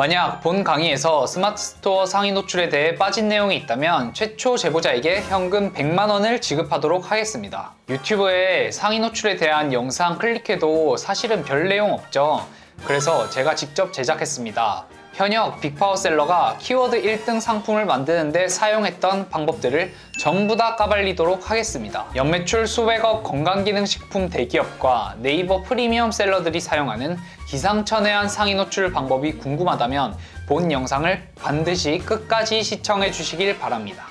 만약 본 강의에서 스마트 스토어 상위 노출에 대해 빠진 내용이 있다면 최초 제보자에게 현금 100만원을 지급하도록 하겠습니다. 유튜브에 상위 노출에 대한 영상 클릭해도 사실은 별 내용 없죠. 그래서 제가 직접 제작했습니다. 현역 빅파워셀러가 키워드 1등 상품을 만드는데 사용했던 방법들을 전부 다 까발리도록 하겠습니다. 연매출 수백억 건강기능식품 대기업과 네이버 프리미엄 셀러들이 사용하는 기상천외한 상위 노출 방법이 궁금하다면 본 영상을 반드시 끝까지 시청해 주시길 바랍니다.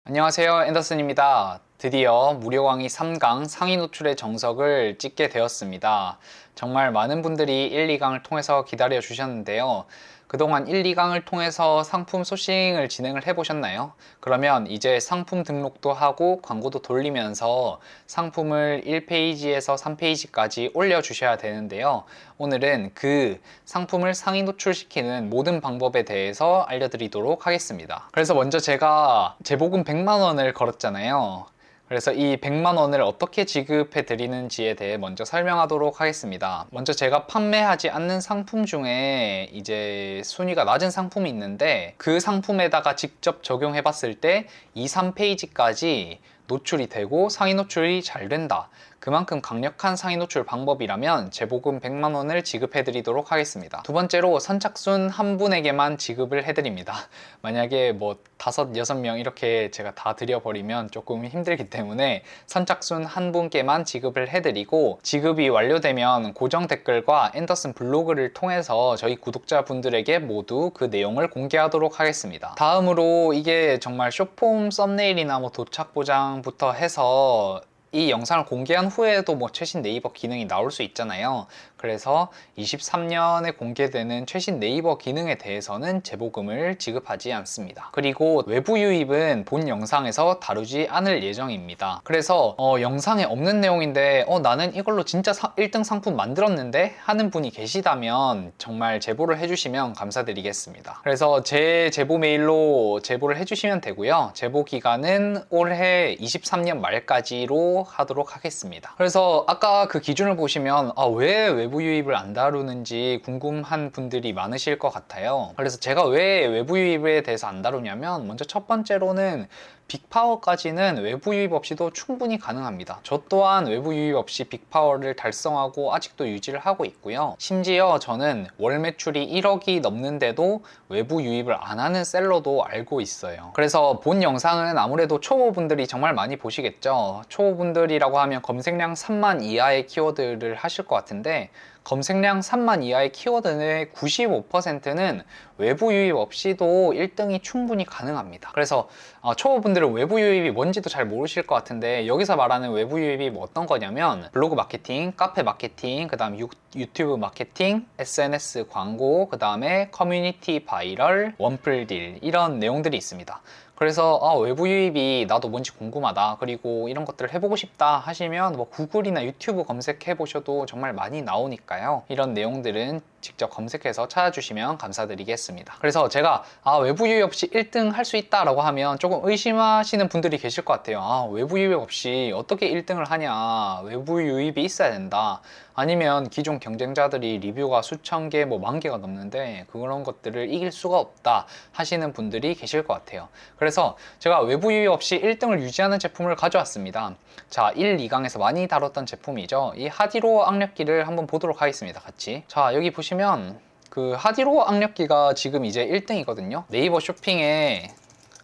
안녕하세요, 앤더슨입니다. 드디어 무료 강의 3강 상위 노출의 정석을 찍게 되었습니다. 정말 많은 분들이 1, 2강을 통해서 기다려 주셨는데요. 그동안 1, 2강을 통해서 상품 소싱을 진행을 해보셨나요? 그러면 이제 상품 등록도 하고 광고도 돌리면서 상품을 1페이지에서 3페이지까지 올려주셔야 되는데요. 오늘은 그 상품을 상위 노출시키는 모든 방법에 대해서 알려드리도록 하겠습니다. 그래서 먼저 제가 제보금 100만원을 걸었잖아요. 그래서 이 100만원을 어떻게 지급해 드리는지에 대해 먼저 설명하도록 하겠습니다. 먼저 제가 판매하지 않는 상품 중에 이제 순위가 낮은 상품이 있는데 그 상품에다가 직접 적용해 봤을 때 2, 3페이지까지 노출이 되고 상위 노출이 잘 된다. 그만큼 강력한 상위 노출 방법이라면 제보금 100만원을 지급해 드리도록 하겠습니다. 두 번째로 선착순 한 분에게만 지급을 해 드립니다. 만약에 뭐 5, 6명 이렇게 제가 다 드려버리면 조금 힘들기 때문에 선착순 한 분께만 지급을 해 드리고, 지급이 완료되면 고정 댓글과 앤더슨 블로그를 통해서 저희 구독자분들에게 모두 그 내용을 공개하도록 하겠습니다. 다음으로 이게 정말 숏폼 썸네일이나 뭐 도착 보장부터 해서 이 영상을 공개한 후에도 뭐 최신 네이버 기능이 나올 수 있잖아요. 그래서 23년에 공개되는 최신 네이버 기능에 대해서는 제보금을 지급하지 않습니다. 그리고 외부 유입은 본 영상에서 다루지 않을 예정입니다. 그래서 영상에 없는 내용인데 나는 이걸로 진짜 1등 상품 만들었는데 하는 분이 계시다면 정말 제보를 해주시면 감사드리겠습니다. 그래서 제 제보 메일로 제보를 해주시면 되고요. 제보 기간은 올해 23년 말까지로 하도록 하겠습니다. 그래서 아까 그 기준을 보시면 왜 외부 유입을 안 다루는지 궁금한 분들이 많으실 것 같아요. 그래서 제가 왜 외부 유입에 대해서 안 다루냐면, 먼저 첫 번째로는 빅파워까지는 외부 유입 없이도 충분히 가능합니다. 저 또한 외부 유입 없이 빅파워를 달성하고 아직도 유지를 하고 있고요. 심지어 저는 월 매출이 1억이 넘는데도 외부 유입을 안 하는 셀러도 알고 있어요. 그래서 본 영상은 아무래도 초보분들이 정말 많이 보시겠죠. 초보분들이라고 하면 검색량 3만 이하의 키워드를 하실 것 같은데, 검색량 3만 이하의 키워드의 95%는 외부 유입 없이도 1등이 충분히 가능합니다. 그래서 초보분들은 외부 유입이 뭔지도 잘 모르실 것 같은데, 여기서 말하는 외부 유입이 뭐 어떤 거냐면 블로그 마케팅, 카페 마케팅, 그 다음 유튜브 마케팅, SNS 광고, 그 다음에 커뮤니티 바이럴, 원플 딜, 이런 내용들이 있습니다. 그래서 외부 유입이 나도 뭔지 궁금하다, 그리고 이런 것들을 해보고 싶다 하시면 뭐 구글이나 유튜브 검색해 보셔도 정말 많이 나오니까요. 이런 내용들은 직접 검색해서 찾아주시면 감사드리겠습니다. 그래서 제가 외부 유입 없이 1등 할 수 있다 라고 하면 조금 의심하시는 분들이 계실 것 같아요. 외부 유입 없이 어떻게 1등을 하냐, 외부 유입이 있어야 된다, 아니면 기존 경쟁자들이 리뷰가 수천 개, 뭐 만 개가 넘는데 그런 것들을 이길 수가 없다 하시는 분들이 계실 것 같아요. 그래서 제가 외부 유입 없이 1등을 유지하는 제품을 가져왔습니다. 자, 1, 2강에서 많이 다뤘던 제품이죠. 이 하디로어 악력기를 한번 보도록 하겠습니다. 같이. 자, 여기 보시면 그 하디로어 악력기가 지금 이제 1등이거든요. 네이버 쇼핑에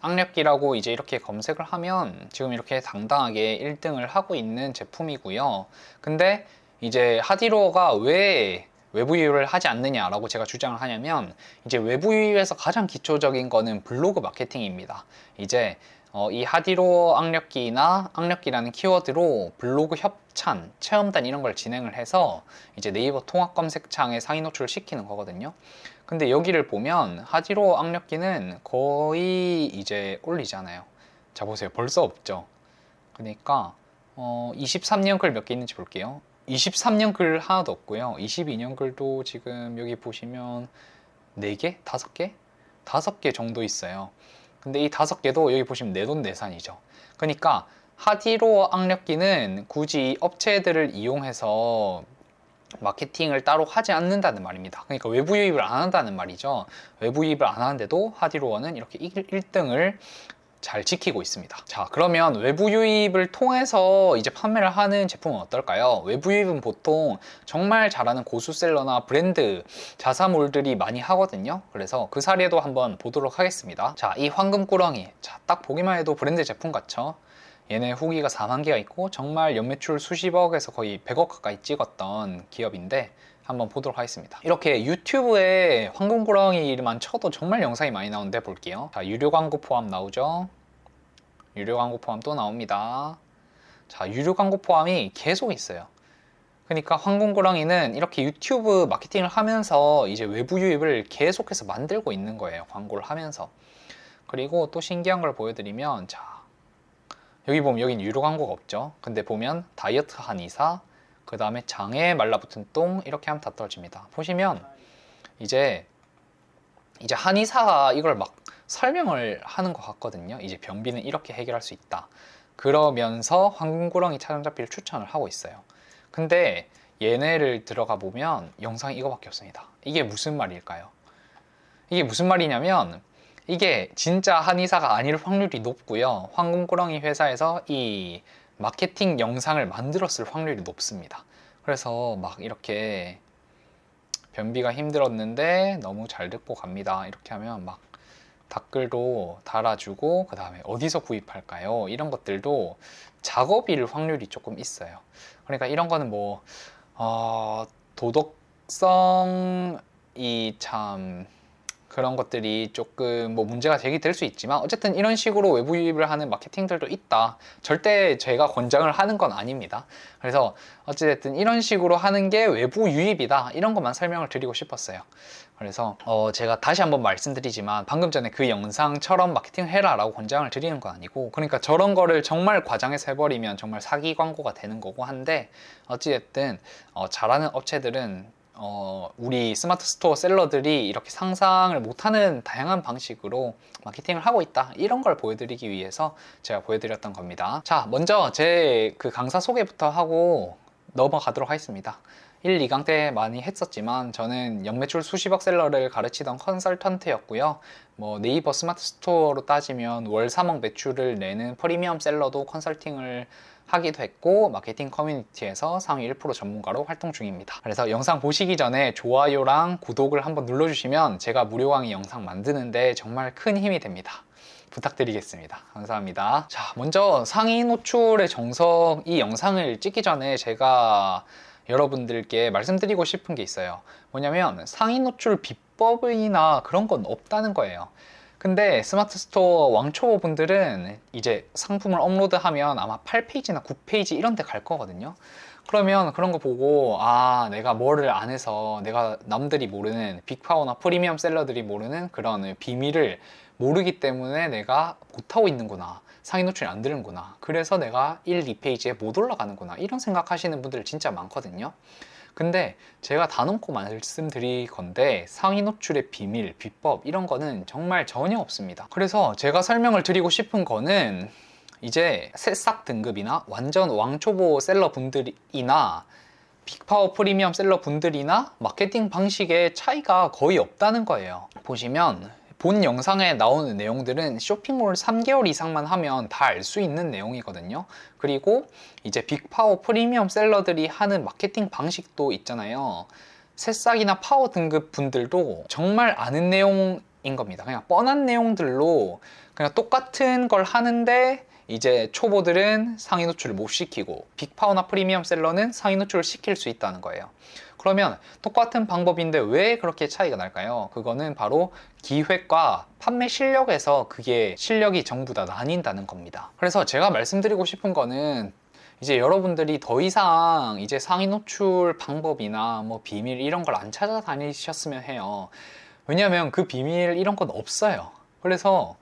악력기라고 이제 이렇게 검색을 하면 지금 이렇게 당당하게 1등을 하고 있는 제품이고요. 근데 이제 하디로어가 왜 외부 유입을 하지 않느냐라고 제가 주장을 하냐면, 이제 외부 유입에서 가장 기초적인 거는 블로그 마케팅입니다. 이제 이 하디로어 악력기나 악력기라는 키워드로 블로그 협찬, 체험단 이런 걸 진행을 해서 이제 네이버 통합 검색창에 상위 노출을 시키는 거거든요. 근데 여기를 보면 하디로어 악력기는 거의 이제 올리잖아요. 자, 보세요. 벌써 없죠. 그러니까 23년 글 몇 개 있는지 볼게요. 23년 글 하나도 없고요. 22년 글도 지금 여기 보시면 4개? 5개? 5개 정도 있어요. 근데 이 5개도 여기 보시면 내돈내산이죠. 그러니까 하디로어 악력기는 굳이 업체들을 이용해서 마케팅을 따로 하지 않는다는 말입니다. 그러니까 외부 유입을 안 한다는 말이죠. 외부 유입을 안 하는데도 하디로어는 이렇게 1등을 잘 지키고 있습니다. 자, 그러면 외부 유입을 통해서 이제 판매를 하는 제품은 어떨까요? 외부 유입은 보통 정말 잘하는 고수셀러나 브랜드 자사몰들이 많이 하거든요. 그래서 그 사례도 한번 보도록 하겠습니다. 자, 이 황금꾸러기. 자, 딱 보기만 해도 브랜드 제품 같죠? 얘네 후기가 4만 개가 있고 정말 연매출 수십억에서 거의 100억 가까이 찍었던 기업인데 한번 보도록 하겠습니다. 이렇게 유튜브에 황금구렁이만 쳐도 정말 영상이 많이 나오는데 볼게요. 자, 유료 광고 포함 나오죠. 유료 광고 포함 또 나옵니다. 자, 유료 광고 포함이 계속 있어요. 그러니까 황금구렁이는 이렇게 유튜브 마케팅을 하면서 이제 외부 유입을 계속해서 만들고 있는 거예요. 광고를 하면서. 그리고 또 신기한 걸 보여드리면, 자, 여기 보면 여긴 유료 광고가 없죠. 근데 보면 다이어트 한의사, 그 다음에 장에 말라붙은 똥, 이렇게 하면 다 떨어집니다. 보시면 이제 한의사가 이걸 막 설명을 하는 것 같거든요. 이제 변비는 이렇게 해결할 수 있다. 그러면서 황금구렁이 촬영잡기를 추천을 하고 있어요. 근데 얘네를 들어가 보면 영상이 이거밖에 없습니다. 이게 무슨 말일까요? 이게 무슨 말이냐면 이게 진짜 한의사가 아닐 확률이 높고요. 황금구렁이 회사에서 이 마케팅 영상을 만들었을 확률이 높습니다. 그래서 막 이렇게 변비가 힘들었는데 너무 잘 듣고 갑니다. 이렇게 하면 막 댓글도 달아주고, 그 다음에 어디서 구입할까요? 이런 것들도 작업일 확률이 조금 있어요. 그러니까 이런 거는 뭐 도덕성이 참 그런 것들이 조금 뭐 문제가 제기될 수 있지만 어쨌든 이런 식으로 외부 유입을 하는 마케팅들도 있다. 절대 제가 권장을 하는 건 아닙니다. 그래서 어찌됐든 이런 식으로 하는 게 외부 유입이다. 이런 것만 설명을 드리고 싶었어요. 그래서 제가 다시 한번 말씀드리지만 방금 전에 그 영상처럼 마케팅 해라 라고 권장을 드리는 건 아니고, 그러니까 저런 거를 정말 과장해서 해버리면 정말 사기 광고가 되는 거고 한데, 어찌됐든 잘하는 업체들은 우리 스마트 스토어 셀러들이 이렇게 상상을 못하는 다양한 방식으로 마케팅을 하고 있다, 이런 걸 보여드리기 위해서 제가 보여드렸던 겁니다. 자, 먼저 제 그 강사 소개부터 하고 넘어가도록 하겠습니다. 1, 2강 때 많이 했었지만 저는 연매출 수십억 셀러를 가르치던 컨설턴트였고요. 뭐 네이버 스마트 스토어로 따지면 월 3억 매출을 내는 프리미엄 셀러도 컨설팅을 하기도 했고, 마케팅 커뮤니티에서 상위 1% 전문가로 활동 중입니다. 그래서 영상 보시기 전에 좋아요랑 구독을 한번 눌러주시면 제가 무료 강의 영상 만드는데 정말 큰 힘이 됩니다. 부탁드리겠습니다. 감사합니다. 자, 먼저 상위 노출의 정석, 이 영상을 찍기 전에 제가 여러분들께 말씀드리고 싶은 게 있어요. 뭐냐면 상위 노출 비법이나 그런 건 없다는 거예요. 근데 스마트 스토어 왕초보 분들은 이제 상품을 업로드하면 아마 8페이지나 9페이지 이런 데 갈 거거든요. 그러면 그런 거 보고, 아, 내가 뭐를 안 해서 내가 남들이 모르는 빅파워나 프리미엄 셀러들이 모르는 그런 비밀을 모르기 때문에 내가 못하고 있는구나, 상위 노출이 안 되는구나, 그래서 내가 1, 2페이지에 못 올라가는구나, 이런 생각하시는 분들 진짜 많거든요. 근데 제가 다 놓고 말씀드릴 건데 상위 노출의 비밀, 비법 이런 거는 정말 전혀 없습니다. 그래서 제가 설명을 드리고 싶은 거는 이제 새싹 등급이나 완전 왕초보 셀러 분들이나 빅파워 프리미엄 셀러 분들이나 마케팅 방식의 차이가 거의 없다는 거예요. 보시면 본 영상에 나오는 내용들은 쇼핑몰 3개월 이상만 하면 다 알 수 있는 내용이거든요. 그리고 이제 빅파워 프리미엄 셀러들이 하는 마케팅 방식도 있잖아요. 새싹이나 파워 등급 분들도 정말 아는 내용인 겁니다. 그냥 뻔한 내용들로 그냥 똑같은 걸 하는데 이제 초보들은 상위 노출을 못 시키고 빅파워나 프리미엄 셀러는 상위 노출을 시킬 수 있다는 거예요. 그러면 똑같은 방법인데 왜 그렇게 차이가 날까요? 그거는 바로 기획과 판매 실력에서 그게 실력이 전부 다 나뉜다는 겁니다. 그래서 제가 말씀드리고 싶은 거는 이제 여러분들이 더 이상 이제 상위 노출 방법이나 뭐 비밀 이런 걸 안 찾아다니셨으면 해요. 왜냐하면 그 비밀 이런 건 없어요. 그래서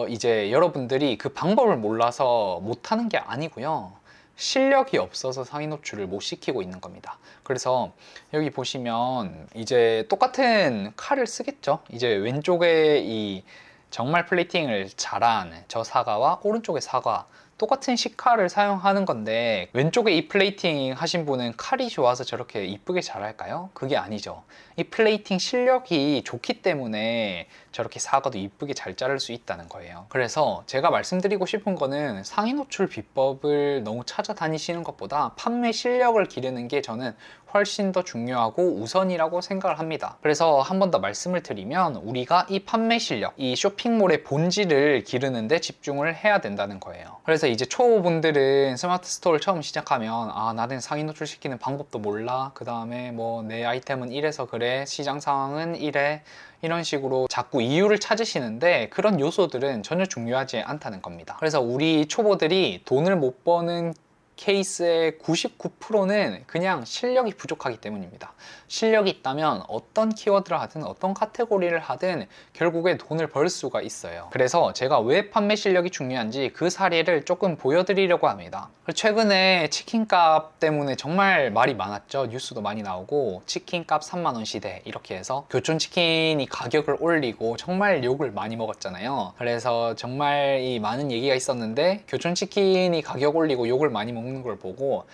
이제 여러분들이 그 방법을 몰라서 못하는 게 아니고요. 실력이 없어서 상위 노출을 못 시키고 있는 겁니다. 그래서 여기 보시면 이제 똑같은 칼을 쓰겠죠. 이제 왼쪽에 이 정말 플레이팅을 잘한 저 사과와 오른쪽의 사과 똑같은 식칼을 사용하는 건데 왼쪽에 이 플레이팅 하신 분은 칼이 좋아서 저렇게 이쁘게 잘할까요? 그게 아니죠. 이 플레이팅 실력이 좋기 때문에 저렇게 사과도 이쁘게 잘 자를 수 있다는 거예요. 그래서 제가 말씀드리고 싶은 거는 상위 노출 비법을 너무 찾아다니시는 것보다 판매 실력을 기르는 게 저는 훨씬 더 중요하고 우선이라고 생각을 합니다. 그래서 한 번 더 말씀을 드리면 우리가 이 판매 실력, 이 쇼핑몰의 본질을 기르는 데 집중을 해야 된다는 거예요. 그래서 이제 초보분들은 스마트 스토어를 처음 시작하면 나는 상위 노출시키는 방법도 몰라, 그 다음에 뭐 내 아이템은 이래서 그래, 시장 상황은 이래, 이런 식으로 자꾸 이유를 찾으시는데 그런 요소들은 전혀 중요하지 않다는 겁니다. 그래서 우리 초보들이 돈을 못 버는 케이스의 99%는 그냥 실력이 부족하기 때문입니다. 실력이 있다면 어떤 키워드를 하든 어떤 카테고리를 하든 결국에 돈을 벌 수가 있어요. 그래서 제가 왜 판매 실력이 중요한지 그 사례를 조금 보여드리려고 합니다. 최근에 치킨값 때문에 정말 말이 많았죠. 뉴스도 많이 나오고 치킨값 3만 원 시대 이렇게 해서 교촌치킨이 가격을 올리고 정말 욕을 많이 먹었잖아요. 그래서 정말 이 많은 얘기가 있었는데 교촌치킨이 가격 올리고 욕을 많이 먹는 걸 보고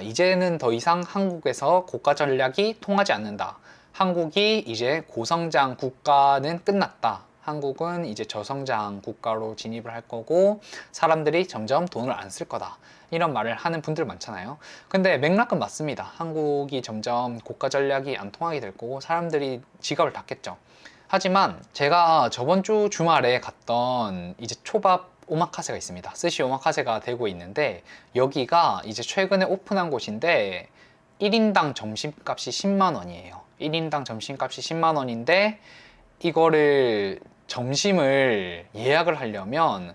이제는 더 이상 한국에서 고가 전략이 통하지 않는다. 한국이 이제 고성장 국가는 끝났다. 한국은 이제 저성장 국가로 진입을 할 거고 사람들이 점점 돈을 안 쓸 거다. 이런 말을 하는 분들 많잖아요. 근데 맥락은 맞습니다. 한국이 점점 고가 전략이 안 통하게 될 거고 사람들이 지갑을 닫겠죠. 하지만 제가 저번 주 주말에 갔던 이제 초밥 오마카세가 있습니다. 스시 오마카세가 되고 있는데 여기가 이제 최근에 오픈한 곳인데 1인당 점심값이 10만 원이에요. 1인당 점심값이 10만 원인데 이거를 점심을 예약을 하려면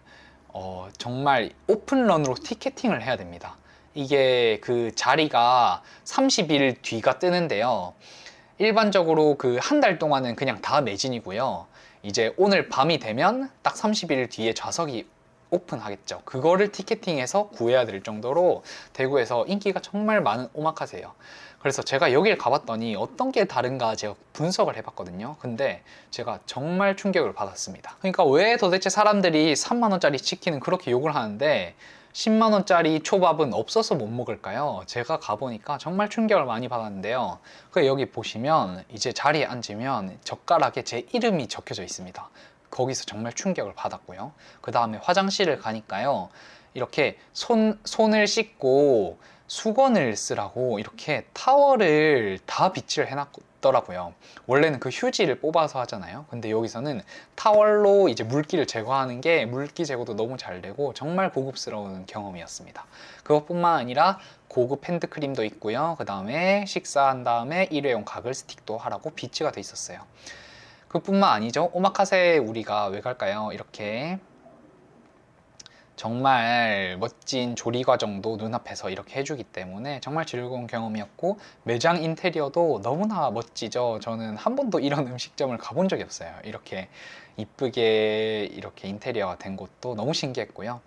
정말 오픈런으로 티켓팅을 해야 됩니다. 이게 그 자리가 30일 뒤가 뜨는데요. 일반적으로 그 한 달 동안은 그냥 다 매진이고요. 이제 오늘 밤이 되면 딱 30일 뒤에 좌석이 오픈하겠죠. 그거를 티켓팅해서 구해야 될 정도로 대구에서 인기가 정말 많은 오마카세예요. 그래서 제가 여기를 가봤더니 어떤 게 다른가 제가 분석을 해봤거든요. 근데 제가 정말 충격을 받았습니다. 그러니까 왜 도대체 사람들이 3만 원짜리 치킨은 그렇게 욕을 하는데 10만 원짜리 초밥은 없어서 못 먹을까요? 제가 가보니까 정말 충격을 많이 받았는데요. 여기 보시면 이제 자리에 앉으면 젓가락에 제 이름이 적혀져 있습니다. 거기서 정말 충격을 받았고요. 그 다음에 화장실을 가니까요. 이렇게 손을 씻고 수건을 쓰라고 이렇게 타월을 다 비치를 해놨더라고요. 원래는 그 휴지를 뽑아서 하잖아요. 근데 여기서는 타월로 이제 물기를 제거하는 게 물기 제거도 너무 잘 되고 정말 고급스러운 경험이었습니다. 그것뿐만 아니라 고급 핸드크림도 있고요. 그 다음에 식사한 다음에 일회용 가글 스틱도 하라고 비치가 돼 있었어요. 그뿐만 아니죠. 오마카세 우리가 왜 갈까요? 이렇게 정말 멋진 조리 과정도 눈앞에서 이렇게 해주기 때문에 정말 즐거운 경험이었고 매장 인테리어도 너무나 멋지죠. 저는 한 번도 이런 음식점을 가본 적이 없어요. 이렇게 이쁘게 이렇게 인테리어가 된 곳도 너무 신기했고요.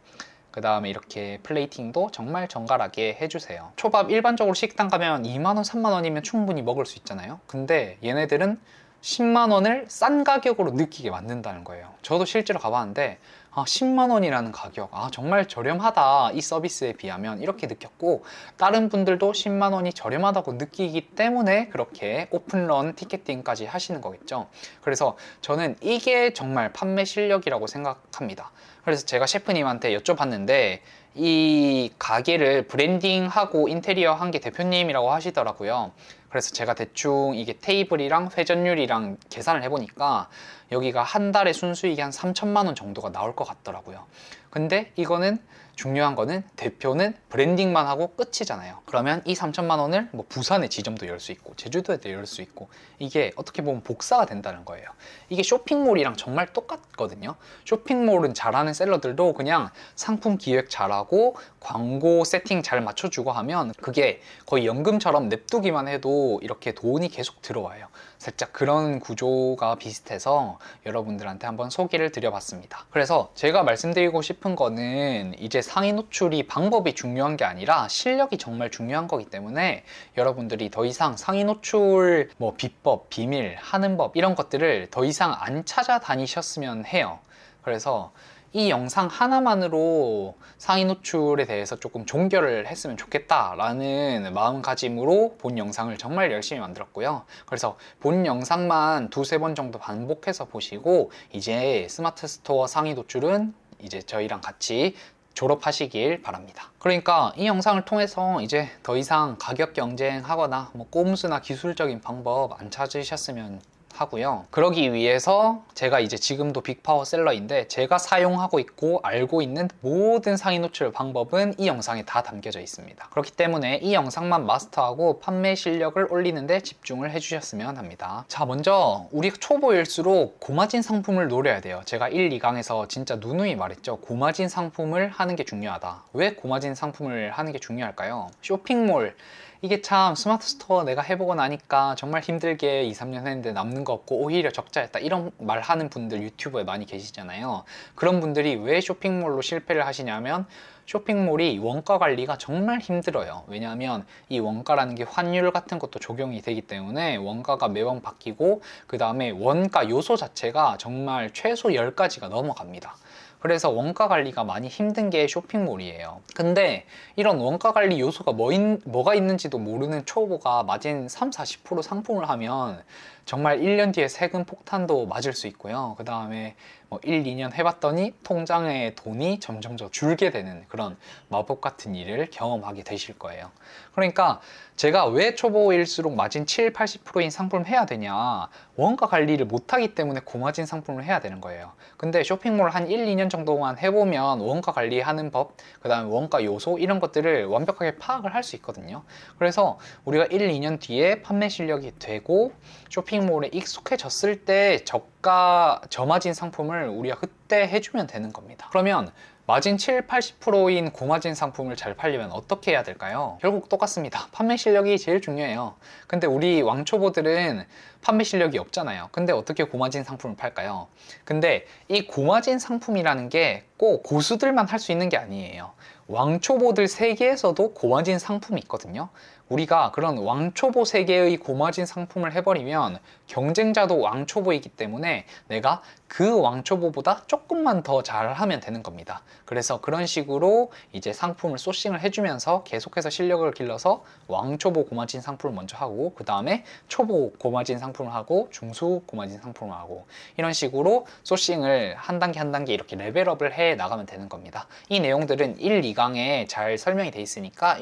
그 다음에 이렇게 플레이팅도 정말 정갈하게 해주세요. 초밥 일반적으로 식당 가면 2만원, 3만원이면 충분히 먹을 수 있잖아요. 근데 얘네들은 10만 원을 싼 가격으로 느끼게 만든다는 거예요. 저도 실제로 가봤는데 10만 원이라는 가격, 정말 저렴하다, 이 서비스에 비하면 이렇게 느꼈고 다른 분들도 10만 원이 저렴하다고 느끼기 때문에 그렇게 오픈런 티켓팅까지 하시는 거겠죠. 그래서 저는 이게 정말 판매 실력이라고 생각합니다. 그래서 제가 셰프님한테 여쭤봤는데 이 가게를 브랜딩하고 인테리어 한 게 대표님이라고 하시더라고요. 그래서 제가 대충 이게 테이블이랑 회전율이랑 계산을 해보니까 여기가 한 달에 순수익이 한 3천만 원 정도가 나올 것 같더라고요. 근데 이거는 중요한 거는 대표는 브랜딩만 하고 끝이잖아요. 그러면 이 3천만 원을 뭐 부산에 지점도 열 수 있고 제주도에도 열 수 있고 이게 어떻게 보면 복사가 된다는 거예요. 이게 쇼핑몰이랑 정말 똑같거든요. 쇼핑몰은 잘하는 셀러들도 그냥 상품 기획 잘하고 광고 세팅 잘 맞춰주고 하면 그게 거의 연금처럼 냅두기만 해도 이렇게 돈이 계속 들어와요. 살짝 그런 구조가 비슷해서 여러분들한테 한번 소개를 드려봤습니다. 그래서 제가 말씀드리고 싶은 거는 이제 상위 노출이 방법이 중요한 게 아니라 실력이 정말 중요한 거기 때문에 여러분들이 더 이상 상위 노출 뭐 비법, 비밀, 하는 법 이런 것들을 더 이상 안 찾아다니셨으면 해요. 그래서 이 영상 하나만으로 상위 노출에 대해서 조금 종결을 했으면 좋겠다라는 마음가짐으로 본 영상을 정말 열심히 만들었고요. 그래서 본 영상만 두세 번 정도 반복해서 보시고 이제 스마트 스토어 상위 노출은 이제 저희랑 같이 졸업하시길 바랍니다. 그러니까 이 영상을 통해서 이제 더 이상 가격 경쟁하거나 뭐 꼼수나 기술적인 방법 안 찾으셨으면 하고요. 그러기 위해서 제가 이제 지금도 빅파워 셀러인데 제가 사용하고 있고 알고 있는 모든 상위 노출 방법은 이 영상에 다 담겨져 있습니다. 그렇기 때문에 이 영상만 마스터하고 판매 실력을 올리는 데 집중을 해주셨으면 합니다. 자, 먼저 우리가 초보일수록 고마진 상품을 노려야 돼요. 제가 1, 2강에서 진짜 누누이 말했죠. 고마진 상품을 하는 게 중요하다. 왜 고마진 상품을 하는 게 중요할까요? 쇼핑몰, 이게 참 스마트 스토어 내가 해보고 나니까 정말 힘들게 2, 3년 했는데 남는 거 없고 오히려 적자였다, 이런 말 하는 분들 유튜브에 많이 계시잖아요. 그런 분들이 왜 쇼핑몰로 실패를 하시냐면 쇼핑몰이 원가 관리가 정말 힘들어요. 왜냐하면 이 원가라는 게 환율 같은 것도 적용이 되기 때문에 원가가 매번 바뀌고 그 다음에 원가 요소 자체가 정말 최소 10가지가 넘어갑니다. 그래서 원가 관리가 많이 힘든 게 쇼핑몰이에요. 근데 이런 원가 관리 요소가 뭐가 있는지도 모르는 초보가 마진 3, 40% 상품을 하면 정말 1년 뒤에 세금 폭탄도 맞을 수 있고요. 그 다음에 뭐 1, 2년 해봤더니 통장에 돈이 점점 더 줄게 되는 그런 마법 같은 일을 경험하게 되실 거예요. 그러니까 제가 왜 초보일수록 마진 7, 80%인 상품을 해야 되냐, 원가 관리를 못하기 때문에 고마진 상품을 해야 되는 거예요. 근데 쇼핑몰 한 1, 2년 정도만 해보면 원가 관리하는 법, 그 다음에 원가 요소 이런 것들을 완벽하게 파악을 할 수 있거든요. 그래서 우리가 1, 2년 뒤에 판매 실력이 되고 쇼핑몰에 익숙해졌을 때 저마진 상품을 우리가 그때 해주면 되는 겁니다. 그러면 마진 7, 80%인 고마진 상품을 잘 팔려면 어떻게 해야 될까요? 결국 똑같습니다. 판매 실력이 제일 중요해요. 근데 우리 왕초보들은 판매 실력이 없잖아요. 근데 어떻게 고마진 상품을 팔까요? 근데 이 고마진 상품이라는 게 꼭 고수들만 할 수 있는 게 아니에요. 왕초보들 세계에서도 고마진 상품이 있거든요. 우리가 그런 왕초보 세계의 고마진 상품을 해버리면 경쟁자도 왕초보이기 때문에 내가 그 왕초보보다 조금만 더 잘하면 되는 겁니다. 그래서 그런 식으로 이제 상품을 소싱을 해주면서 계속해서 실력을 길러서 왕초보 고마진 상품을 먼저 하고 그 다음에 초보 고마진 상품을 하고 중수 고마진 상품을 하고 이런 식으로 소싱을 한 단계 한 단계 이렇게 레벨업을 해 나가면 되는 겁니다. 이 내용들은 1, 2강에 잘 설명이 돼 있으니까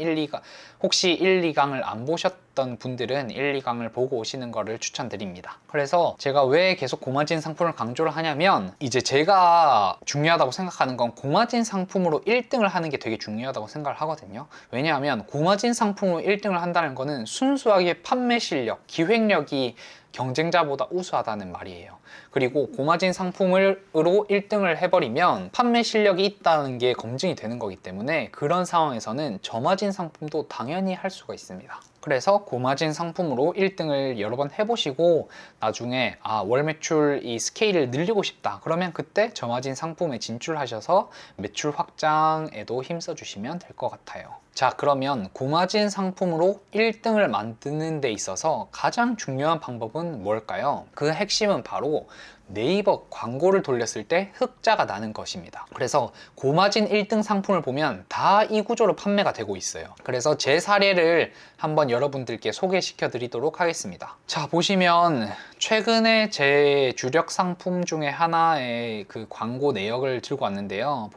혹시 1, 2강을 안 보셨던 분들은 1, 2강을 보고 오시는 거를 추천드립니다. 그래서 제가 왜 계속 고마진 상품을 강조를 하냐면 이제 제가 중요하다고 생각하는 건 고마진 상품으로 1등을 하는 게 되게 중요하다고 생각을 하거든요. 왜냐하면 고마진 상품으로 1등을 한다는 거는 순수하게 판매 실력, 기획력이 경쟁자보다 우수하다는 말이에요. 그리고 고마진 상품으로 1등을 해버리면 판매 실력이 있다는 게 검증이 되는 거기 때문에 그런 상황에서는 저마진 상품도 당연히 할 수가 있습니다. 그래서 고마진 상품으로 1등을 여러 번 해보시고 나중에 월 매출 이 스케일을 늘리고 싶다 그러면 그때 저마진 상품에 진출하셔서 매출 확장에도 힘써 주시면 될 것 같아요. 자, 그러면 고마진 상품으로 1등을 만드는 데 있어서 가장 중요한 방법은 뭘까요? 그 핵심은 바로 네이버 광고를 돌렸을 때 흑자가 나는 것입니다. 그래서 고마진 1등 상품을 보면 다 이 구조로 판매가 되고 있어요. 그래서 제 사례를 한번 여러분들께 소개시켜 드리도록 하겠습니다. 자, 보시면 최근에 제 주력 상품 중에 하나의 그 광고 내역을 들고 왔는데요.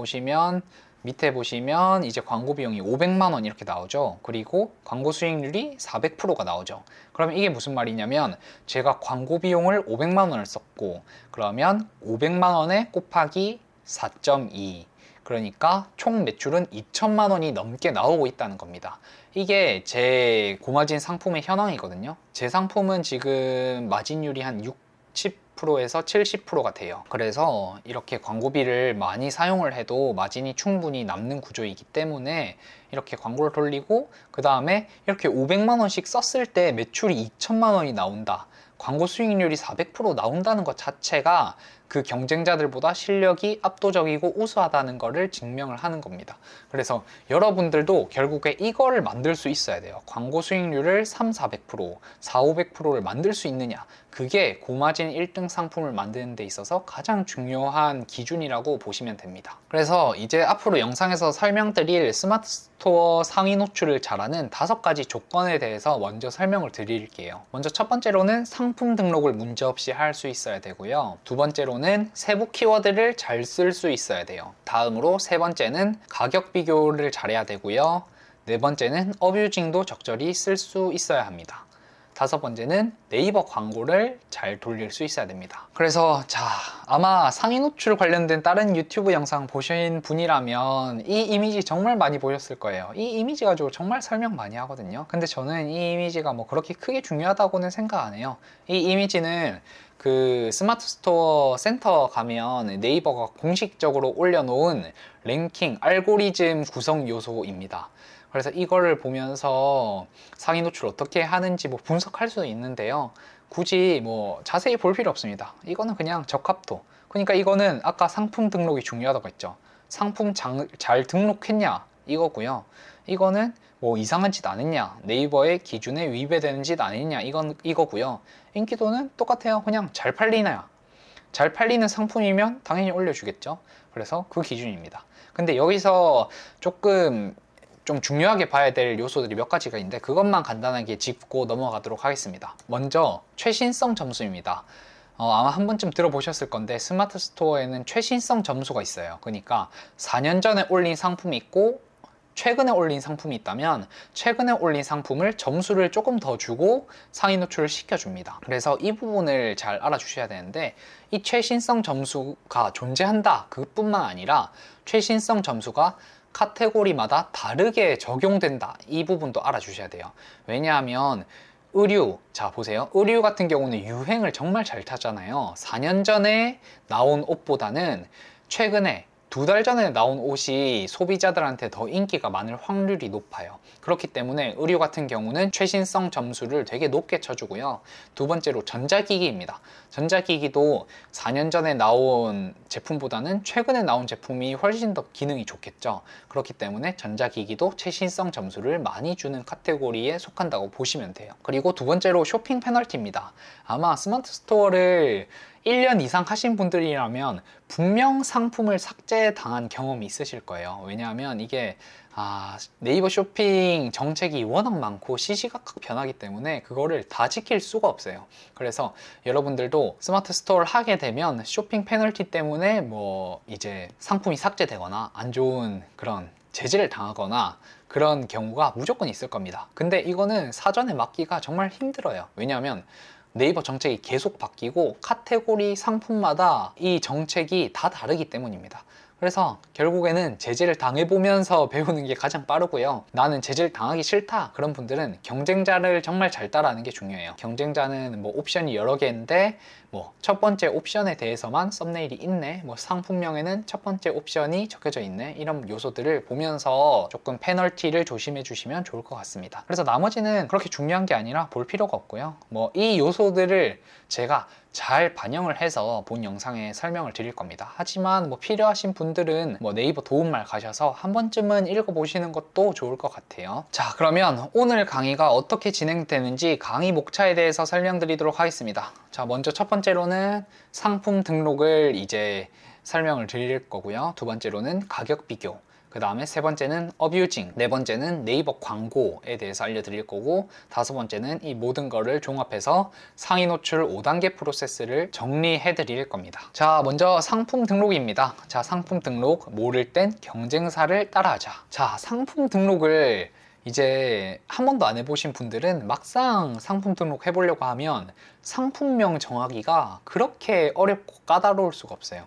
밑에 보시면 이제 광고 비용이 500만 원 이렇게 나오죠. 그리고 광고 수익률이 400%가 나오죠. 그러면 이게 무슨 말이냐면 제가 광고 비용을 500만 원을 썼고 그러면 500만 원에 곱하기 4.2 그러니까 총 매출은 2천만 원이 넘게 나오고 있다는 겁니다. 이게 제 고마진 상품의 현황이거든요. 제 상품은 지금 마진율이 한 60%에서 70%가 돼요. 그래서 이렇게 광고비를 많이 사용을 해도 마진이 충분히 남는 구조이기 때문에 이렇게 광고를 돌리고 그 다음에 이렇게 500만 원씩 썼을 때 매출이 2천만 원이 나온다, 광고 수익률이 400% 나온다는 것 자체가 그 경쟁자들보다 실력이 압도적이고 우수하다는 것을 증명을 하는 겁니다. 그래서 여러분들도 결국에 이거를 만들 수 있어야 돼요. 광고 수익률을 3, 400%, 4, 500%를 만들 수 있느냐, 그게 고마진 1등 상품을 만드는 데 있어서 가장 중요한 기준이라고 보시면 됩니다. 그래서 이제 앞으로 영상에서 설명드릴 스마트 스토어 상위 노출을 잘하는 5가지 조건에 대해서 먼저 설명을 드릴게요. 먼저 첫 번째로는 상품 등록을 문제없이 할 수 있어야 되고요. 두 번째로는 세부 키워드를 잘 쓸 수 있어야 돼요. 다음으로 세 번째는 가격 비교를 잘해야 되고요. 네 번째는 어뷰징도 적절히 쓸 수 있어야 합니다. 다섯 번째는 네이버 광고를 잘 돌릴 수 있어야 됩니다. 그래서 아마 상위 노출 관련된 다른 유튜브 영상 보신 분이라면 이 이미지 정말 많이 보셨을 거예요. 이 이미지 가지고 정말 설명 많이 하거든요. 근데 저는 이 이미지가 뭐 그렇게 크게 중요하다고는 생각 안 해요. 이 이미지는 그 스마트 스토어 센터 가면 네이버가 공식적으로 올려놓은 랭킹 알고리즘 구성 요소입니다. 그래서 이거를 보면서 상위 노출 어떻게 하는지 뭐 분석할 수도 있는데요. 굳이 뭐 자세히 볼 필요 없습니다. 이거는 그냥 적합도. 그러니까 이거는 아까 상품 등록이 중요하다고 했죠. 상품 잘 등록했냐 이거고요. 이거는 뭐 이상한 짓 안 했냐, 네이버의 기준에 위배되는 짓 안 했냐 이거고요. 인기도는 똑같아요. 그냥 잘 팔리나요? 잘 팔리는 상품이면 당연히 올려주겠죠. 그래서 그 기준입니다. 근데 여기서 좀 중요하게 봐야 될 요소들이 몇 가지가 있는데 그것만 간단하게 짚고 넘어가도록 하겠습니다. 먼저 최신성 점수입니다. 아마 한 번쯤 들어보셨을 건데 스마트 스토어에는 최신성 점수가 있어요. 그러니까 4년 전에 올린 상품이 있고 최근에 올린 상품이 있다면 최근에 올린 상품을 점수를 조금 더 주고 상위 노출을 시켜줍니다. 그래서 이 부분을 잘 알아주셔야 되는데 이 최신성 점수가 존재한다 그뿐만 아니라 최신성 점수가 카테고리마다 다르게 적용된다 이 부분도 알아주셔야 돼요. 왜냐하면 의류, 보세요. 의류 같은 경우는 유행을 정말 잘 타잖아요. 4년 전에 나온 옷보다는 최근에 2달 전에 나온 옷이 소비자들한테 더 인기가 많을 확률이 높아요. 그렇기 때문에 의류 같은 경우는 최신성 점수를 되게 높게 쳐주고요. 두 번째로 전자기기입니다. 전자기기도 4년 전에 나온 제품보다는 최근에 나온 제품이 훨씬 더 기능이 좋겠죠. 그렇기 때문에 전자기기도 최신성 점수를 많이 주는 카테고리에 속한다고 보시면 돼요. 그리고 두 번째로 쇼핑 페널티입니다. 아마 스마트 스토어를 1년 이상 하신 분들이라면 분명 상품을 삭제당한 경험이 있으실 거예요. 왜냐하면 이게 네이버 쇼핑 정책이 워낙 많고 시시각각 변하기 때문에 그거를 다 지킬 수가 없어요. 그래서 여러분들도 스마트 스토어를 하게 되면 쇼핑 페널티 때문에 뭐 이제 상품이 삭제되거나 안 좋은 그런 제지를 당하거나 그런 경우가 무조건 있을 겁니다. 근데 이거는 사전에 막기가 정말 힘들어요. 왜냐하면 네이버 정책이 계속 바뀌고 카테고리 상품마다 이 정책이 다 다르기 때문입니다. 그래서 결국에는 제재를 당해보면서 배우는 게 가장 빠르고요. 나는 제재를 당하기 싫다 그런 분들은 경쟁자를 정말 잘 따라하는 게 중요해요. 경쟁자는 뭐 옵션이 여러 개인데 뭐 첫 번째 옵션에 대해서만 썸네일이 있네, 뭐 상품명에는 첫 번째 옵션이 적혀져 있네, 이런 요소들을 보면서 조금 페널티를 조심해 주시면 좋을 것 같습니다. 그래서 나머지는 그렇게 중요한 게 아니라 볼 필요가 없고요. 뭐 이 요소들을 제가 잘 반영을 해서 본 영상에 설명을 드릴 겁니다. 하지만 뭐 필요하신 분들은 뭐 네이버 도움말 가셔서 한 번쯤은 읽어보시는 것도 좋을 것 같아요. 자, 그러면 오늘 강의가 어떻게 진행되는지 강의 목차에 대해서 설명드리도록 하겠습니다. 자, 먼저 첫 번째로는 상품 등록을 이제 설명을 드릴 거고요. 두 번째로는 가격 비교, 그 다음에 세 번째는 어뷰징, 네 번째는 네이버 광고에 대해서 알려드릴 거고, 다섯 번째는 이 모든 거를 종합해서 상위 노출 5단계 프로세스를 정리해 드릴 겁니다. 자, 먼저 상품 등록입니다. 자, 상품 등록, 모를 땐 경쟁사를 따라하자. 자, 상품 등록을 이제 한 번도 안 해보신 분들은 막상 상품 등록 해보려고 하면 상품명 정하기가 그렇게 어렵고 까다로울 수가 없어요.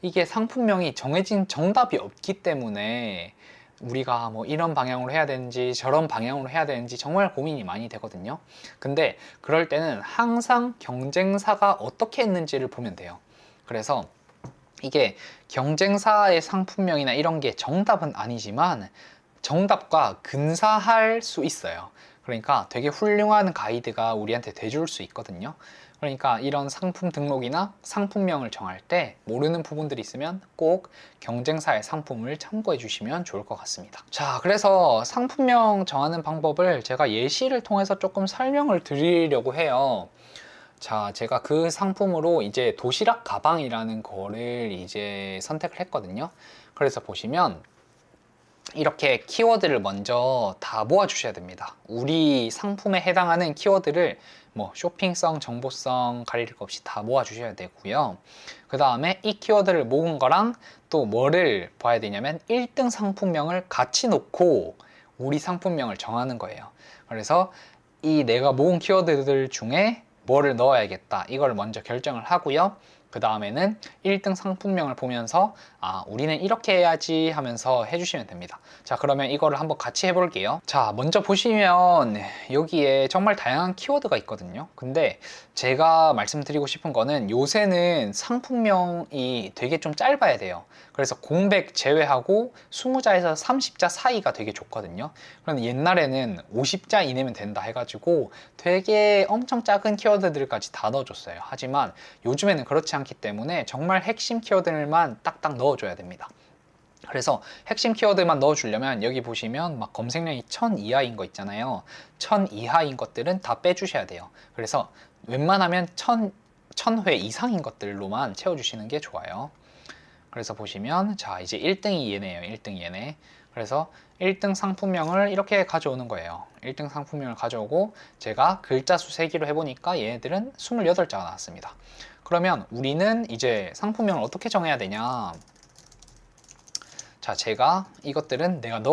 이게 상품명이 정해진 정답이 없기 때문에 우리가 뭐 이런 방향으로 해야 되는지 저런 방향으로 해야 되는지 정말 고민이 많이 되거든요. 근데 그럴 때는 항상 경쟁사가 어떻게 했는지를 보면 돼요. 그래서 이게 경쟁사의 상품명이나 이런 게 정답은 아니지만 정답과 근사할 수 있어요. 그러니까 되게 훌륭한 가이드가 우리한테 돼줄 수 있거든요. 그러니까 이런 상품 등록이나 상품명을 정할 때 모르는 부분들이 있으면 꼭 경쟁사의 상품을 참고해 주시면 좋을 것 같습니다. 자, 그래서 상품명 정하는 방법을 제가 예시를 통해서 조금 설명을 드리려고 해요. 자, 제가 그 상품으로 이제 도시락 가방이라는 거를 이제 선택을 했거든요. 그래서 보시면 이렇게 키워드를 먼저 다 모아 주셔야 됩니다. 우리 상품에 해당하는 키워드를 뭐 쇼핑성, 정보성 가릴 것 없이 다 모아 주셔야 되고요. 그 다음에 이 키워드를 모은 거랑 또 뭐를 봐야 되냐면 1등 상품명을 같이 놓고 우리 상품명을 정하는 거예요. 그래서 이 내가 모은 키워드들 중에 뭐를 넣어야겠다, 이걸 먼저 결정을 하고요. 그 다음에는 1등 상품명을 보면서 우리는 이렇게 해야지 하면서 해주시면 됩니다. 자, 그러면 이거를 한번 같이 해볼게요. 자, 먼저 보시면 여기에 정말 다양한 키워드가 있거든요. 근데 제가 말씀드리고 싶은 거는 요새는 상품명이 되게 좀 짧아야 돼요. 그래서 공백 제외하고 20자에서 30자 사이가 되게 좋거든요. 그런데 옛날에는 50자 이내면 된다 해가지고 되게 엄청 작은 키워드들까지 다 넣어줬어요. 하지만 요즘에는 그렇지 않기 때문에 정말 핵심 키워드들만 딱딱 넣어줘야 됩니다. 그래서 핵심 키워드만 넣어주려면 여기 보시면 막 검색량이 1000 이하인 거 있잖아요. 1000 이하인 것들은 다 빼주셔야 돼요. 그래서 웬만하면 1000회 이상인 것들로만 채워주시는 게 좋아요. 그래서 보시면 자, 이제 1등이 얘네예요. 1등이 얘네. 그래서 1등 상품명을 이렇게 가져오는 거예요. 1등 상품명을 가져오고 제가 글자 수 세기로 해보니까 얘네들은 28자가 나왔습니다. 그러면 우리는 이제 상품명을 어떻게 정해야 되냐? 자, 제가 이것들은 내가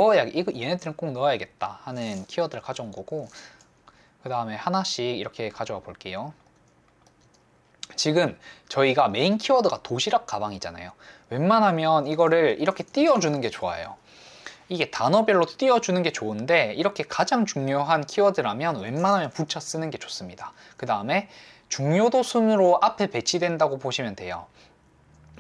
얘네들은 꼭 넣어야겠다 하는 키워드를 가져온 거고, 그 다음에 하나씩 이렇게 가져와 볼게요. 지금 저희가 메인 키워드가 도시락 가방이잖아요. 웬만하면 이거를 이렇게 띄워주는 게 좋아요. 이게 단어별로 띄워주는 게 좋은데 이렇게 가장 중요한 키워드라면 웬만하면 붙여 쓰는 게 좋습니다. 그 다음에 중요도 순으로 앞에 배치된다고 보시면 돼요.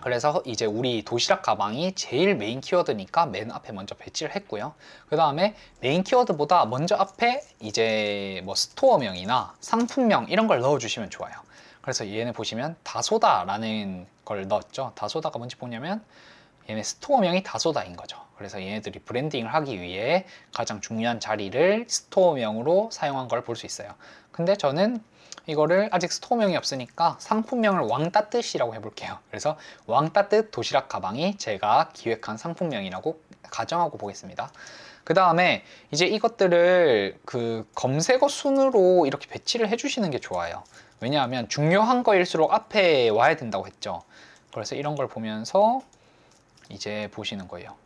그래서 이제 우리 도시락 가방이 제일 메인 키워드니까 맨 앞에 먼저 배치를 했고요. 그 다음에 메인 키워드보다 먼저 앞에 이제 뭐 스토어명이나 상품명 이런 걸 넣어주시면 좋아요. 그래서 얘네 보시면 다소다라는 걸 넣었죠. 다소다가 뭔지 보냐면 얘네 스토어명이 다소다인 거죠. 그래서 얘네들이 브랜딩을 하기 위해 가장 중요한 자리를 스토어명으로 사용한 걸 볼 수 있어요. 근데 저는 이거를 아직 스토어명이 없으니까 상품명을 왕따뜻이라고 해볼게요. 그래서 왕따뜻 도시락 가방이 제가 기획한 상품명이라고 가정하고 보겠습니다. 그 다음에 이제 이것들을 그 검색어 순으로 이렇게 배치를 해주시는 게 좋아요. 왜냐하면 중요한 거일수록 앞에 와야 된다고 했죠. 그래서 이런 걸 보면서 이제 보시는 거예요.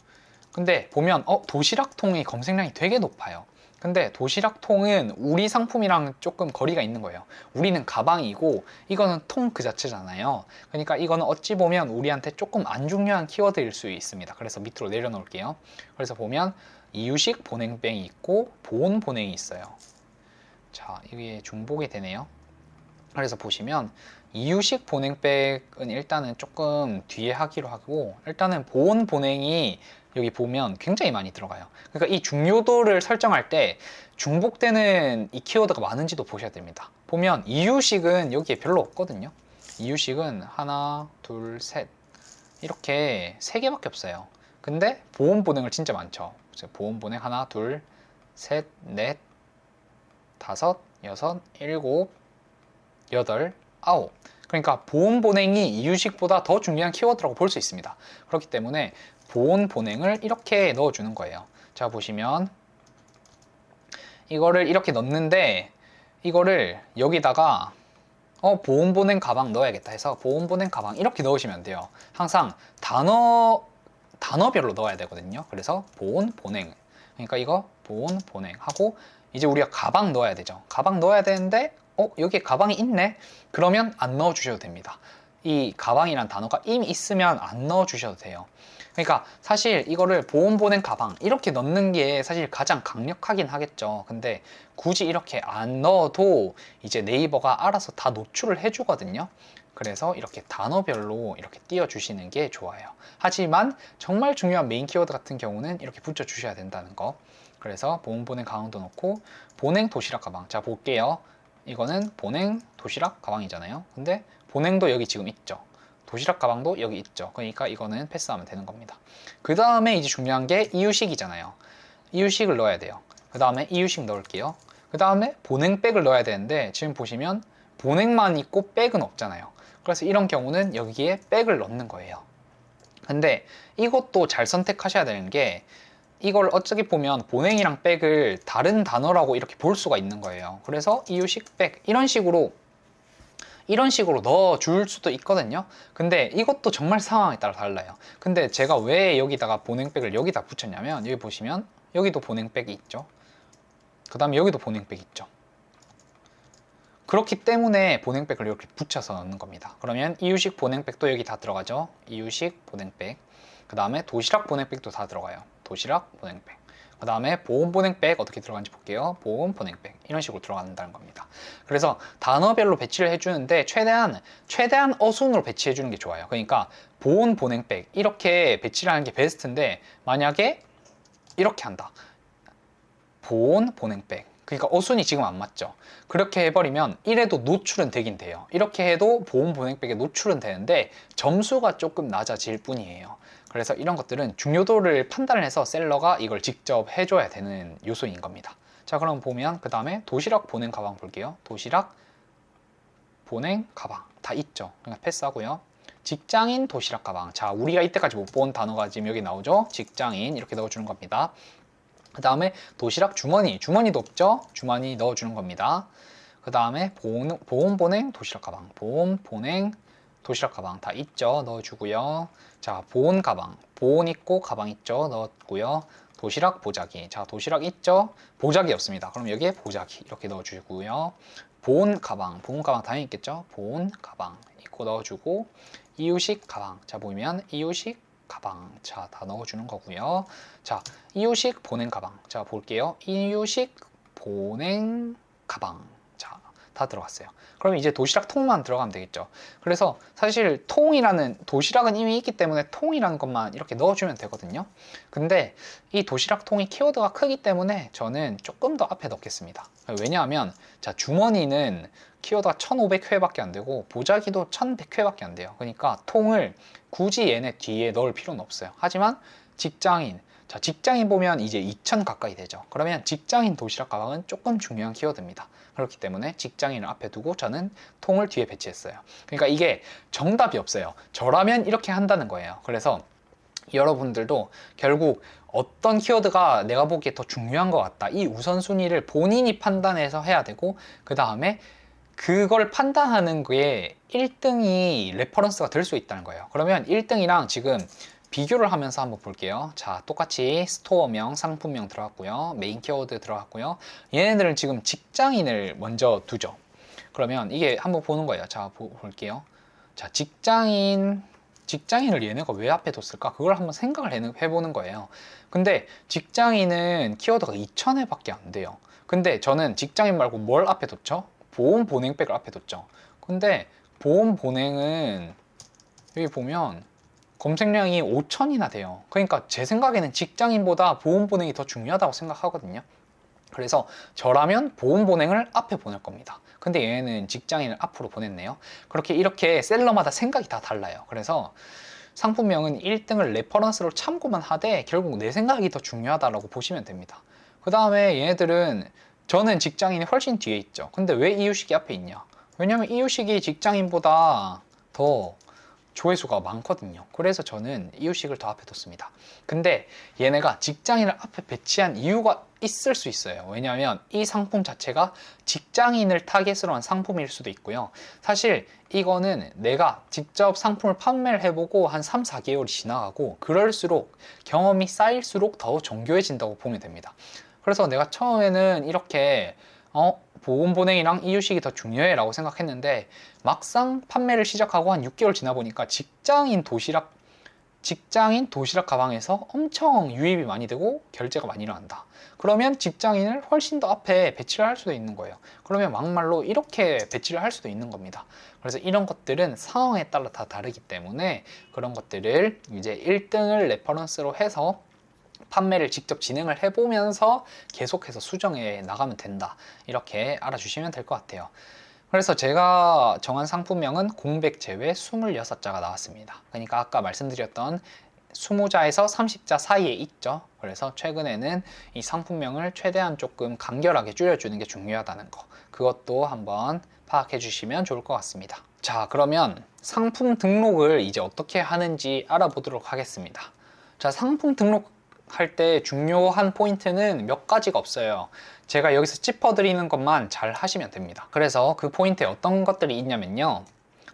근데 보면 도시락통의 검색량이 되게 높아요. 근데 도시락통은 우리 상품이랑 조금 거리가 있는 거예요. 우리는 가방이고 이거는 통 그 자체잖아요. 그러니까 이거는 어찌 보면 우리한테 조금 안 중요한 키워드일 수 있습니다. 그래서 밑으로 내려놓을게요. 그래서 보면 이유식 보냉뱅이 있고 보온 보냉이 있어요. 자, 이게 중복이 되네요. 그래서 보시면 이유식 보냉백은 일단은 조금 뒤에 하기로 하고, 일단은 보온 보냉이 여기 보면 굉장히 많이 들어가요. 그러니까 이 중요도를 설정할 때 중복되는 이 키워드가 많은지도 보셔야 됩니다. 보면 이유식은 여기에 별로 없거든요. 이유식은 하나, 둘, 셋 이렇게 3개밖에 없어요. 근데 보온 보냉을 진짜 많죠. 보온 보냉 하나, 둘, 셋, 넷, 다섯, 여섯, 일곱, 여덟, 아홉. 그러니까 보온 보냉이 이유식보다 더 중요한 키워드라고 볼 수 있습니다. 그렇기 때문에 보온 보냉을 이렇게 넣어주는 거예요. 자, 보시면 이거를 이렇게 넣는데 이거를 여기다가 보온 보냉 가방 넣어야겠다 해서 보온 보냉 가방 이렇게 넣으시면 돼요. 항상 단어별로 넣어야 되거든요. 그래서 보온 보냉, 그러니까 이거 보온 보냉 하고 이제 우리가 가방 넣어야 되죠. 가방 넣어야 되는데 여기에 가방이 있네? 그러면 안 넣어 주셔도 됩니다. 이 가방이란 단어가 이미 있으면 안 넣어 주셔도 돼요. 그러니까 사실 이거를 보온 보냉 가방 이렇게 넣는 게 사실 가장 강력하긴 하겠죠. 근데 굳이 이렇게 안 넣어도 이제 네이버가 알아서 다 노출을 해주거든요. 그래서 이렇게 단어별로 이렇게 띄워주시는 게 좋아요. 하지만 정말 중요한 메인 키워드 같은 경우는 이렇게 붙여주셔야 된다는 거. 그래서 보온 보냉 가방도 넣고 보냉 도시락 가방. 자, 볼게요. 이거는 보냉 도시락 가방이잖아요. 근데 보냉도 여기 지금 있죠. 도시락 가방도 여기 있죠. 그러니까 이거는 패스하면 되는 겁니다. 그 다음에 이제 중요한 게 이유식이잖아요. 이유식을 넣어야 돼요. 그 다음에 이유식 넣을게요. 그 다음에 보냉백을 넣어야 되는데 지금 보시면 보냉만 있고 백은 없잖아요. 그래서 이런 경우는 여기에 백을 넣는 거예요. 근데 이것도 잘 선택하셔야 되는 게, 이걸 어쩌기 보면 보냉이랑 백을 다른 단어라고 이렇게 볼 수가 있는 거예요. 그래서 이유식 백 이런 식으로 넣어줄 수도 있거든요. 근데 이것도 정말 상황에 따라 달라요. 근데 제가 왜 여기다가 보냉백을 여기다 붙였냐면, 여기 보시면 여기도 보냉백이 있죠. 그 다음에 여기도 보냉백이 있죠. 그렇기 때문에 보냉백을 이렇게 붙여서 넣는 겁니다. 그러면 이유식 보냉백도 여기 다 들어가죠. 이유식 보냉백. 그 다음에 도시락 보냉백도 다 들어가요. 도시락 보냉백. 그 다음에 보온 보냉백 어떻게 들어가는지 볼게요. 보온 보냉백. 이런 식으로 들어간다는 겁니다. 그래서 단어별로 배치를 해주는데 최대한 어순으로 배치해 주는 게 좋아요. 그러니까 보온 보냉백 이렇게 배치를 하는 게 베스트인데, 만약에 이렇게 한다. 보온 보냉백. 그러니까 어순이 지금 안 맞죠. 그렇게 해버리면 이래도 노출은 되긴 돼요. 이렇게 해도 보온 보냉백에 노출은 되는데 점수가 조금 낮아질 뿐이에요. 그래서 이런 것들은 중요도를 판단을 해서 셀러가 이걸 직접 해줘야 되는 요소인 겁니다. 자, 그럼 보면 그 다음에 도시락 보냉 가방 볼게요. 도시락 보냉 가방 다 있죠. 그러니까 패스하고요. 직장인 도시락 가방. 자, 우리가 이때까지 못 본 단어가 지금 여기 나오죠. 직장인 이렇게 넣어주는 겁니다. 그 다음에 도시락 주머니도 없죠? 주머니 넣어주는 겁니다. 그 다음에 보온 보냉 도시락 가방, 보온 보냉 도시락 가방 다 있죠? 넣어주고요. 자, 보온 가방, 보온 있고 가방 있죠? 넣었고요. 도시락 보자기, 자, 도시락 있죠? 보자기 없습니다. 그럼 여기에 보자기 이렇게 넣어주고요. 보온 가방 당연히 있겠죠? 보온 가방 있고 넣어주고, 이유식 가방, 자, 보이면 이유식 가방, 자, 다 넣어주는 거고요. 자, 이유식 보냉 가방, 자, 볼게요. 이유식 보냉 가방, 자, 다 들어갔어요. 그럼 이제 도시락 통만 들어가면 되겠죠. 그래서 사실 도시락은 이미 있기 때문에 통이라는 것만 이렇게 넣어주면 되거든요. 근데 이 도시락 통이 키워드가 크기 때문에 저는 조금 더 앞에 넣겠습니다. 왜냐하면, 자, 주머니는 키워드가 1500회밖에 안 되고 보자기도 1100회밖에 안 돼요. 그러니까 통을 굳이 얘네 뒤에 넣을 필요는 없어요. 하지만 직장인, 자, 직장인 보면 이제 2000 가까이 되죠. 그러면 직장인 도시락 가방은 조금 중요한 키워드입니다. 그렇기 때문에 직장인을 앞에 두고 저는 통을 뒤에 배치했어요. 그러니까 이게 정답이 없어요. 저라면 이렇게 한다는 거예요. 그래서 여러분들도 결국 어떤 키워드가 내가 보기에 더 중요한 것 같다, 이 우선순위를 본인이 판단해서 해야 되고, 그 다음에 그걸 판단하는 게 1등이 레퍼런스가 될 수 있다는 거예요. 그러면 1등이랑 지금 비교를 하면서 한번 볼게요. 자, 똑같이 스토어명, 상품명 들어갔고요. 메인 키워드 들어갔고요. 얘네들은 지금 직장인을 먼저 두죠. 그러면 이게 한번 보는 거예요. 자, 볼게요. 자, 직장인을 얘네가 왜 앞에 뒀을까? 그걸 한번 생각을 해보는 거예요. 근데 직장인은 키워드가 2000회밖에 안 돼요. 근데 저는 직장인 말고 뭘 앞에 뒀죠? 보온 보냉백을 앞에 뒀죠. 근데 보온 보냉은 여기 보면 검색량이 5000이나 돼요. 그러니까 제 생각에는 직장인보다 보온 보냉이 더 중요하다고 생각하거든요. 그래서 저라면 보온 보냉을 앞에 보낼 겁니다. 근데 얘는 직장인을 앞으로 보냈네요. 이렇게 셀러마다 생각이 다 달라요. 그래서 상품명은 1등을 레퍼런스로 참고만 하되 결국 내 생각이 더 중요하다고 보시면 됩니다. 그 다음에 얘네들은, 저는 직장인이 훨씬 뒤에 있죠. 근데 왜 이유식이 앞에 있냐? 왜냐면 이유식이 직장인보다 더 조회수가 많거든요. 그래서 저는 이유식을 더 앞에 뒀습니다. 근데 얘네가 직장인을 앞에 배치한 이유가 있을 수 있어요. 왜냐하면 이 상품 자체가 직장인을 타겟으로 한 상품일 수도 있고요. 사실 이거는 내가 직접 상품을 판매를 해보고 한 3, 4개월이 지나가고 그럴수록 경험이 쌓일수록 더 정교해진다고 보면 됩니다. 그래서 내가 처음에는 이렇게 보온 보냉이랑 이유식이 더 중요해 라고 생각했는데, 막상 판매를 시작하고 한 6개월 지나 보니까 직장인 도시락 가방에서 엄청 유입이 많이 되고 결제가 많이 일어난다. 그러면 직장인을 훨씬 더 앞에 배치를 할 수도 있는 거예요. 그러면 막말로 이렇게 배치를 할 수도 있는 겁니다. 그래서 이런 것들은 상황에 따라 다 다르기 때문에 그런 것들을 이제 1등을 레퍼런스로 해서 판매를 직접 진행을 해보면서 계속해서 수정해 나가면 된다, 이렇게 알아주시면 될 것 같아요. 그래서 제가 정한 상품명은 공백 제외 26자가 나왔습니다. 그러니까 아까 말씀드렸던 20자에서 30자 사이에 있죠. 그래서 최근에는 이 상품명을 최대한 조금 간결하게 줄여주는 게 중요하다는 거, 그것도 한번 파악해 주시면 좋을 것 같습니다. 자, 그러면 상품 등록을 이제 어떻게 하는지 알아보도록 하겠습니다. 자, 상품 등록할 때 중요한 포인트는 몇 가지가 없어요. 제가 여기서 짚어드리는 것만 잘 하시면 됩니다. 그래서 그 포인트에 어떤 것들이 있냐면요.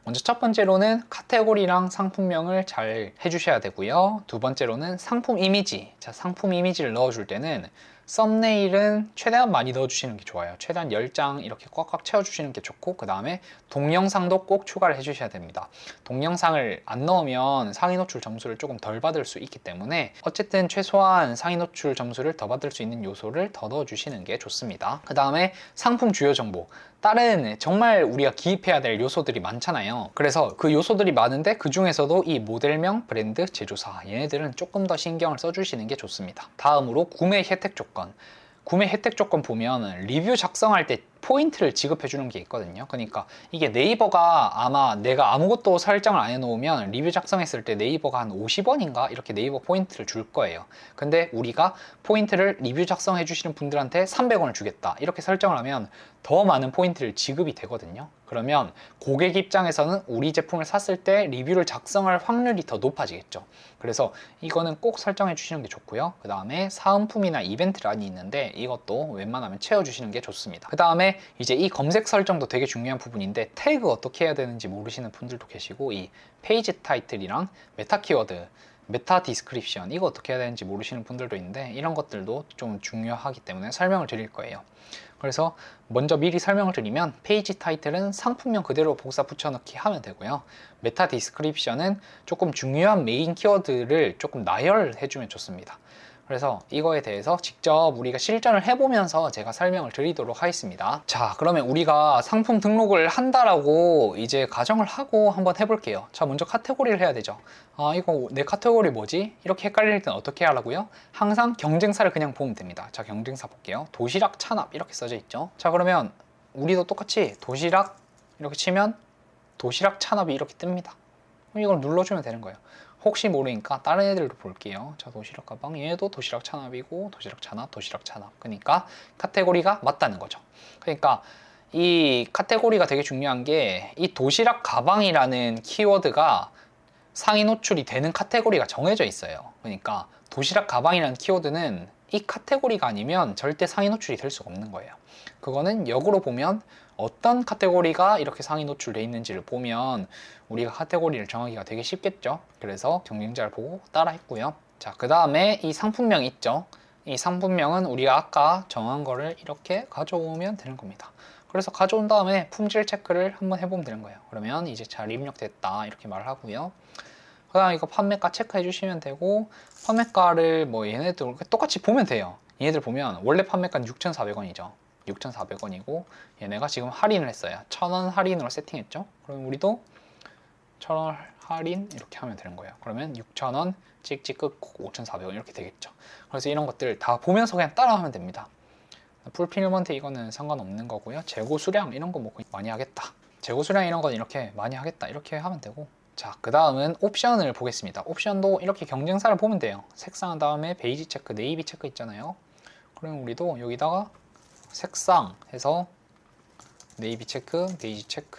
먼저 첫 번째로는 카테고리랑 상품명을 잘 해주셔야 되고요. 두 번째로는 상품 이미지. 자, 상품 이미지를 넣어줄 때는 썸네일은 최대한 많이 넣어주시는 게 좋아요. 최대한 10장 이렇게 꽉꽉 채워주시는 게 좋고, 그 다음에 동영상도 꼭 추가를 해주셔야 됩니다. 동영상을 안 넣으면 상위 노출 점수를 조금 덜 받을 수 있기 때문에 어쨌든 최소한 상위 노출 점수를 더 받을 수 있는 요소를 더 넣어주시는 게 좋습니다. 그 다음에 상품 주요 정보. 다른 정말 우리가 기입해야 될 요소들이 많잖아요. 그래서 그 요소들이 많은데 그 중에서도 이 모델명, 브랜드, 제조사 얘네들은 조금 더 신경을 써주시는 게 좋습니다. 다음으로 구매 혜택 조건. 구매 혜택 조건 보면 리뷰 작성할 때 포인트를 지급해 주는 게 있거든요. 그러니까 이게 네이버가 아마 내가 아무것도 설정을 안 해놓으면 리뷰 작성했을 때 네이버가 한 50원인가 이렇게 네이버 포인트를 줄 거예요. 근데 우리가 포인트를 리뷰 작성해 주시는 분들한테 300원을 주겠다 이렇게 설정을 하면 더 많은 포인트를 지급이 되거든요. 그러면 고객 입장에서는 우리 제품을 샀을 때 리뷰를 작성할 확률이 더 높아지겠죠. 그래서 이거는 꼭 설정해 주시는 게 좋고요. 그 다음에 사은품이나 이벤트란이 있는데 이것도 웬만하면 채워주시는 게 좋습니다. 그 다음에 이제 이 검색 설정도 되게 중요한 부분인데 태그 어떻게 해야 되는지 모르시는 분들도 계시고, 이 페이지 타이틀이랑 메타 키워드, 메타 디스크립션 이거 어떻게 해야 되는지 모르시는 분들도 있는데 이런 것들도 좀 중요하기 때문에 설명을 드릴 거예요. 그래서 먼저 미리 설명을 드리면 페이지 타이틀은 상품명 그대로 복사 붙여넣기 하면 되고요. 메타 디스크립션은 조금 중요한 메인 키워드를 조금 나열해 주면 좋습니다. 그래서 이거에 대해서 직접 우리가 실전을 해보면서 제가 설명을 드리도록 하겠습니다. 자, 그러면 우리가 상품 등록을 한다라고 이제 가정을 하고 한번 해볼게요. 자, 먼저 카테고리를 해야 되죠. 이거 내 카테고리 뭐지? 이렇게 헷갈릴 땐 어떻게 하라고요? 항상 경쟁사를 그냥 보면 됩니다. 자, 경쟁사 볼게요. 도시락 찬압 이렇게 써져 있죠. 자, 그러면 우리도 똑같이 도시락 이렇게 치면 도시락 찬압이 이렇게 뜹니다. 그럼 이걸 눌러주면 되는 거예요. 혹시 모르니까 다른 애들도 볼게요. 자, 도시락 가방 얘도 도시락 찬압이고 도시락 찬압, 도시락 찬압. 그러니까 카테고리가 맞다는 거죠. 그러니까 이 카테고리가 되게 중요한 게 이 도시락 가방이라는 키워드가 상위 노출이 되는 카테고리가 정해져 있어요. 그러니까 도시락 가방이라는 키워드는 이 카테고리가 아니면 절대 상위 노출이 될 수가 없는 거예요. 그거는 역으로 보면 어떤 카테고리가 이렇게 상위 노출되어 있는지를 보면 우리가 카테고리를 정하기가 되게 쉽겠죠. 그래서 경쟁자를 보고 따라 했고요. 자, 그 다음에 이 상품명 있죠. 이 상품명은 우리가 아까 정한 거를 이렇게 가져오면 되는 겁니다. 그래서 가져온 다음에 품질 체크를 한번 해보면 되는 거예요. 그러면 이제 잘 입력됐다 이렇게 말을 하고요. 그 다음 이거 판매가 체크해 주시면 되고, 판매가를 뭐 얘네들 똑같이 보면 돼요. 얘네들 보면 원래 판매가는 6,400원이죠 6,400원이고 얘네가 지금 할인을 했어요. 1,000원 할인으로 세팅했죠. 그럼 우리도 1,000원 할인 이렇게 하면 되는 거예요. 그러면 6,000원 찍찍 끊고 5,400원 이렇게 되겠죠. 그래서 이런 것들 다 보면서 그냥 따라하면 됩니다. 풀필먼트 이거는 상관없는 거고요. 재고 수량 이런 거 뭐 많이 하겠다, 재고 수량 이런 건 이렇게 많이 하겠다 이렇게 하면 되고, 자, 그 다음은 옵션을 보겠습니다. 옵션도 이렇게 경쟁사를 보면 돼요. 색상한 다음에 베이지 체크, 네이비 체크 있잖아요. 그러면 우리도 여기다가 색상 해서 네이비 체크, 베이지 체크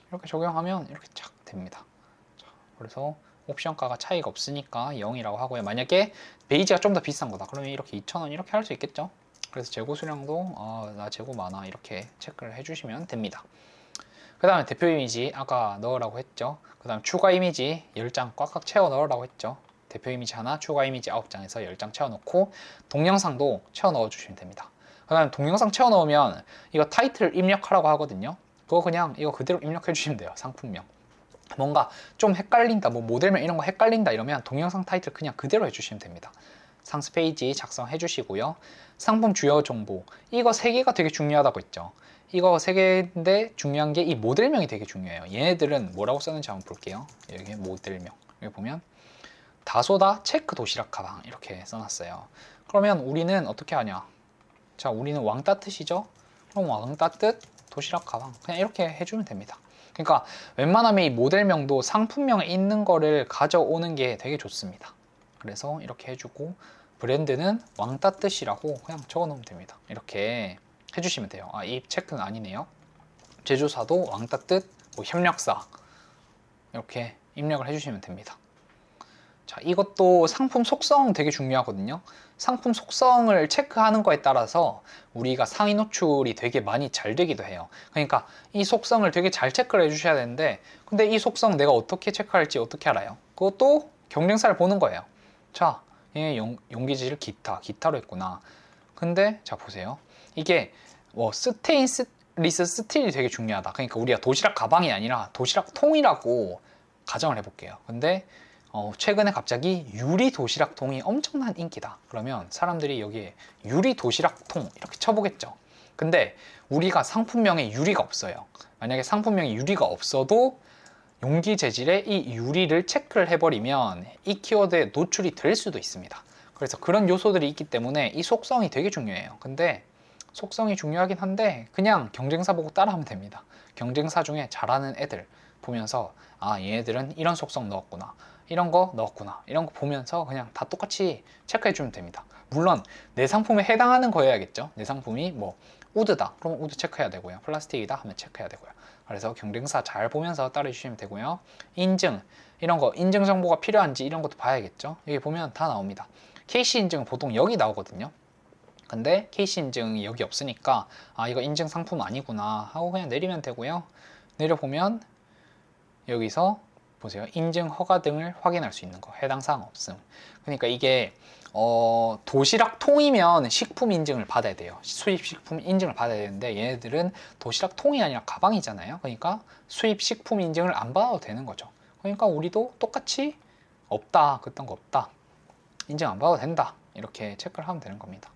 이렇게 적용하면 이렇게 착 됩니다. 자, 그래서 옵션가가 차이가 없으니까 0이라고 하고요. 만약에 베이지가 좀 더 비싼 거다 그러면 이렇게 2,000원 이렇게 할 수 있겠죠. 그래서 재고 수량도 나 재고 많아 이렇게 체크를 해주시면 됩니다. 그 다음에 대표 이미지 아까 넣으라고 했죠. 그 다음 추가 이미지 10장 꽉꽉 채워 넣으라고 했죠. 대표 이미지 하나, 추가 이미지 9장에서 10장 채워 넣고 동영상도 채워 넣어 주시면 됩니다. 그 다음에 동영상 채워 넣으면 이거 타이틀 입력하라고 하거든요. 그거 그냥 이거 그대로 입력해 주시면 돼요. 상품명. 뭔가 좀 헷갈린다, 뭐 모델명 이런 거 헷갈린다 이러면 동영상 타이틀 그냥 그대로 해주시면 됩니다. 상세 페이지 작성해 주시고요. 상품 주요 정보 이거 3개가 되게 중요하다고 했죠. 이거 3개인데 중요한 게 이 모델명이 되게 중요해요. 얘네들은 뭐라고 썼는지 한번 볼게요. 여기 모델명 여기 보면 다소다 체크 도시락 가방 이렇게 써놨어요. 그러면 우리는 어떻게 하냐? 자, 우리는 왕따 뜻이죠. 그럼 왕따 뜻 도시락 가방 그냥 이렇게 해주면 됩니다. 그러니까 웬만하면 이 모델명도 상품명에 있는 거를 가져오는 게 되게 좋습니다. 그래서 이렇게 해주고 브랜드는 왕따 뜻이라고 그냥 적어 놓으면 됩니다. 이렇게 해주시면 돼요. 이 체크는 아니네요. 제조사도 왕따 뜻, 뭐 협력사 이렇게 입력을 해주시면 됩니다. 자, 이것도 상품 속성 되게 중요하거든요. 상품 속성을 체크하는 거에 따라서 우리가 상위 노출이 되게 많이 잘 되기도 해요. 그러니까 이 속성을 되게 잘 체크를 해주셔야 되는데, 근데 이 속성 내가 어떻게 체크할지 어떻게 알아요? 그것도 경쟁사를 보는 거예요. 자, 얘 용기질 기타로 했구나. 근데 자 보세요. 이게 뭐 스테인리스 스틸이 되게 중요하다. 그러니까 우리가 도시락 가방이 아니라 도시락 통이라고 가정을 해볼게요. 근데 최근에 갑자기 유리 도시락통이 엄청난 인기다. 그러면 사람들이 여기에 유리 도시락통 이렇게 쳐보겠죠. 근데 우리가 상품명에 유리가 없어요. 만약에 상품명에 유리가 없어도 용기 재질에 이 유리를 체크를 해버리면 이 키워드에 노출이 될 수도 있습니다. 그래서 그런 요소들이 있기 때문에 이 속성이 되게 중요해요. 근데 속성이 중요하긴 한데 그냥 경쟁사 보고 따라하면 됩니다. 경쟁사 중에 잘하는 애들 보면서 아, 얘네들은 이런 속성 넣었구나, 이런 거 넣었구나, 이런 거 보면서 그냥 다 똑같이 체크해 주면 됩니다. 물론 내 상품에 해당하는 거여야겠죠. 내 상품이 뭐 우드다 그러면 우드 체크해야 되고요, 플라스틱이다 하면 체크해야 되고요. 그래서 경쟁사 잘 보면서 따라 주시면 되고요. 인증, 이런 거 인증 정보가 필요한지 이런 것도 봐야겠죠. 여기 보면 다 나옵니다. KC 인증은 보통 여기 나오거든요. 근데 KC 인증이 여기 없으니까 아, 이거 인증 상품 아니구나 하고 그냥 내리면 되고요. 내려보면 여기서 보세요. 인증 허가 등을 확인할 수 있는 거, 해당 사항 없음. 그러니까 이게 도시락 통이면 식품 인증을 받아야 돼요. 수입 식품 인증을 받아야 되는데 얘네들은 도시락 통이 아니라 가방이잖아요. 그러니까 수입 식품 인증을 안 받아도 되는 거죠. 그러니까 우리도 똑같이 없다, 그딴 거 없다, 인증 안 받아도 된다, 이렇게 체크를 하면 되는 겁니다.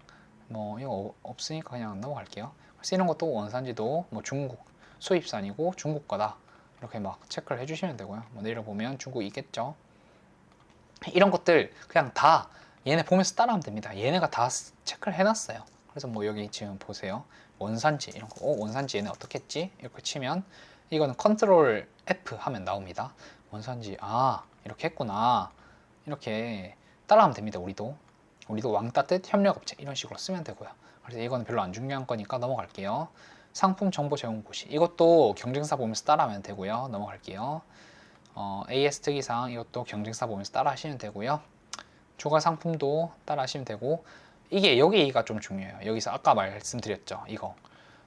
뭐 이거 없으니까 그냥 넘어갈게요. 그래서 이런 것도 원산지도 뭐 중국 수입산이고 중국 거다 이렇게 막 체크를 해주시면 되고요. 뭐 내려보면 중국 있겠죠. 이런 것들 그냥 다 얘네 보면서 따라하면 됩니다. 얘네가 다 체크를 해놨어요. 그래서 뭐 여기 지금 보세요. 원산지 이런 거, 원산지 얘네 어떻게 했지? 이렇게 치면 이거는 컨트롤 F 하면 나옵니다. 원산지 아, 이렇게 했구나. 이렇게 따라하면 됩니다. 우리도 왕따 뜻 협력업체 이런 식으로 쓰면 되고요. 그래서 이거는 별로 안 중요한 거니까 넘어갈게요. 상품 정보 제공 고시, 이것도 경쟁사 보면서 따라하면 되고요. 넘어갈게요. AS 특이사항, 이것도 경쟁사 보면서 따라 하시면 되고요. 추가 상품도 따라 하시면 되고, 이게 여기가 좀 중요해요. 여기서 아까 말씀드렸죠. 이거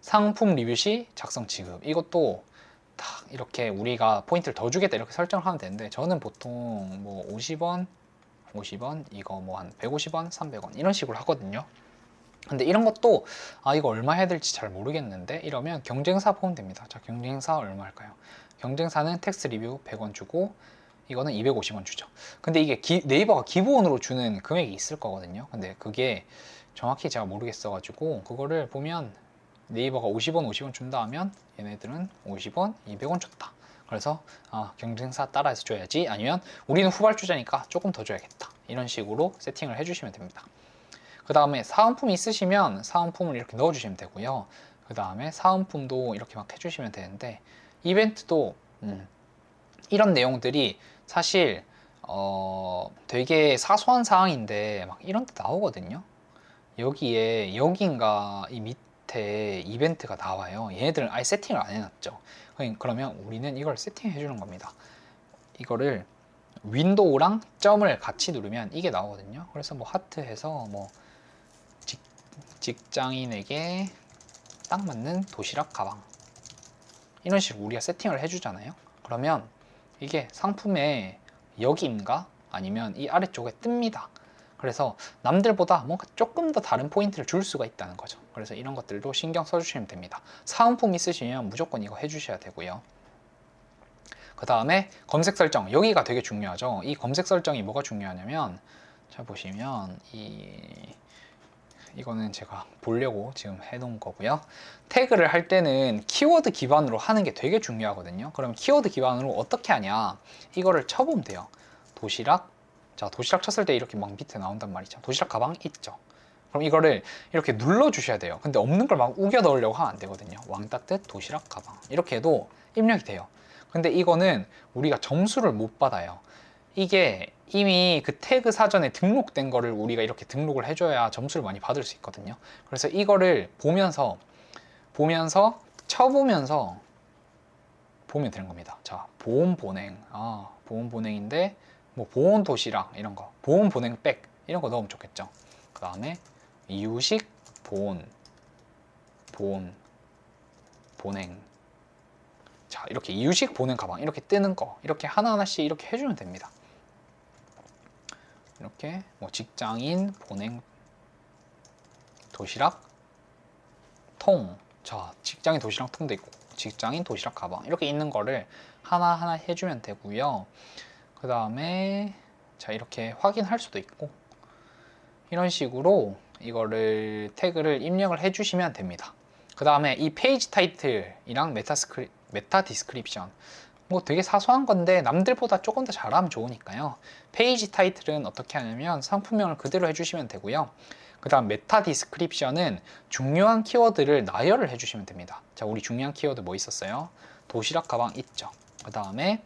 상품 리뷰 시 작성 지급, 이것도 딱 이렇게 우리가 포인트를 더 주겠다 이렇게 설정을 하면 되는데, 저는 보통 뭐 50원 이거 뭐 한 150원 300원 이런 식으로 하거든요. 근데 이런 것도 아, 이거 얼마 해야 될지 잘 모르겠는데 이러면 경쟁사 보면 됩니다. 자, 경쟁사 얼마 할까요? 경쟁사는 텍스트 리뷰 100원 주고 이거는 250원 주죠. 근데 이게 네이버가 기본으로 주는 금액이 있을 거거든요. 근데 그게 정확히 제가 모르겠어 가지고 그거를 보면 네이버가 50원 준다 하면 얘네들은 50원 200원 줬다. 그래서 아, 경쟁사 따라해서 줘야지, 아니면 우리는 후발주자니까 조금 더 줘야겠다, 이런 식으로 세팅을 해주시면 됩니다. 그 다음에 사은품이 있으시면 사은품을 이렇게 넣어주시면 되고요. 그 다음에 사은품도 이렇게 막 해주시면 되는데, 이벤트도 이런 내용들이 사실 되게 사소한 사항인데 막 이런 데 나오거든요. 여기에 여긴가 이 밑에 이벤트가 나와요. 얘네들은 아예 세팅을 안 해놨죠. 그러면 우리는 이걸 세팅해 주는 겁니다. 이거를 윈도우랑 점을 같이 누르면 이게 나오거든요. 그래서 뭐 하트 해서 뭐 직장인에게 딱 맞는 도시락 가방, 이런 식으로 우리가 세팅을 해주잖아요. 그러면 이게 상품의 여기인가 아니면 이 아래쪽에 뜹니다. 그래서 남들보다 뭔가 조금 더 다른 포인트를 줄 수가 있다는 거죠. 그래서 이런 것들도 신경 써주시면 됩니다. 사은품 있으시면 무조건 이거 해주셔야 되고요. 그 다음에 검색 설정, 여기가 되게 중요하죠. 이 검색 설정이 뭐가 중요하냐면, 자 보시면 이거는 제가 보려고 지금 해놓은 거고요. 태그를 할 때는 키워드 기반으로 하는 게 되게 중요하거든요. 그럼 키워드 기반으로 어떻게 하냐, 이거를 쳐보면 돼요. 도시락, 자 도시락 쳤을 때 이렇게 막 밑에 나온단 말이죠. 도시락 가방 있죠. 그럼 이거를 이렇게 눌러 주셔야 돼요. 근데 없는 걸 막 우겨 넣으려고 하면 안 되거든요. 왕따 뜻 도시락 가방 이렇게 해도 입력이 돼요. 근데 이거는 우리가 점수를 못 받아요. 이게 이미 그 태그 사전에 등록된 거를 우리가 이렇게 등록을 해줘야 점수를 많이 받을 수 있거든요. 그래서 이거를 보면서 쳐보면서 보면 되는 겁니다. 자, 보온 보냉. 보온 보냉인데 뭐 보온 도시락 이런 거, 보온 보냉백 이런 거 넣으면 좋겠죠. 그 다음에 이유식 보온 보냉. 자, 이렇게 이유식 보냉 가방 이렇게 뜨는 거 이렇게 하나하나씩 이렇게 해주면 됩니다. 이렇게 뭐 직장인 보냉 도시락 통. 자, 직장인 도시락 통도 있고 직장인 도시락 가방 이렇게 있는 거를 하나하나 해주면 되고요. 그 다음에 자, 이렇게 확인할 수도 있고 이런 식으로 이거를 태그를 입력을 해주시면 됩니다. 그 다음에 이 페이지 타이틀이랑 메타 디스크립션 뭐 되게 사소한 건데 남들보다 조금 더 잘하면 좋으니까요. 페이지 타이틀은 어떻게 하냐면 상품명을 그대로 해주시면 되고요. 그 다음 메타 디스크립션은 중요한 키워드를 나열을 해주시면 됩니다. 자, 우리 중요한 키워드 뭐 있었어요? 도시락 가방 있죠. 그 다음에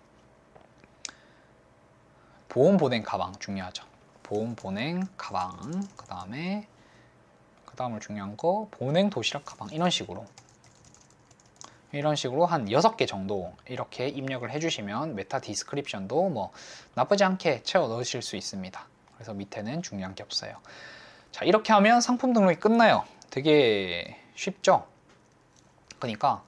보온 보냉 가방 중요하죠. 보온 보냉 가방. 그 다음으로 중요한 거 보냉 도시락 가방. 이런 식으로 한 6개 정도 이렇게 입력을 해주시면 메타 디스크립션도 뭐 나쁘지 않게 채워 넣으실 수 있습니다. 그래서 밑에는 중요한 게 없어요. 자, 이렇게 하면 상품 등록이 끝나요. 되게 쉽죠? 그러니까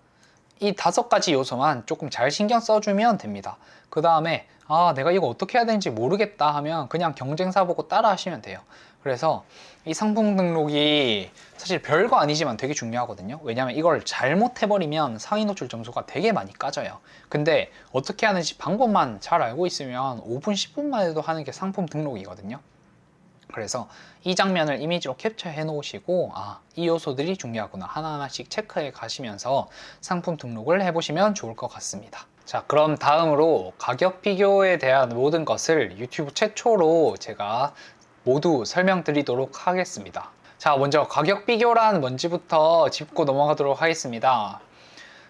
이 5가지 요소만 조금 잘 신경 써주면 됩니다. 그 다음에 내가 이거 어떻게 해야 되는지 모르겠다 하면 그냥 경쟁사 보고 따라 하시면 돼요. 그래서 이 상품 등록이 사실 별거 아니지만 되게 중요하거든요. 왜냐하면 이걸 잘못해버리면 상위 노출 점수가 되게 많이 까져요. 근데 어떻게 하는지 방법만 잘 알고 있으면 5분, 10분만 해도 하는 게 상품 등록이거든요. 그래서 이 장면을 이미지로 캡처해 놓으시고 이 요소들이 중요하구나 하나하나씩 체크해 가시면서 상품 등록을 해보시면 좋을 것 같습니다. 자, 그럼 다음으로 가격 비교에 대한 모든 것을 유튜브 최초로 제가 모두 설명드리도록 하겠습니다. 자, 먼저 가격 비교란 뭔지부터 짚고 넘어가도록 하겠습니다.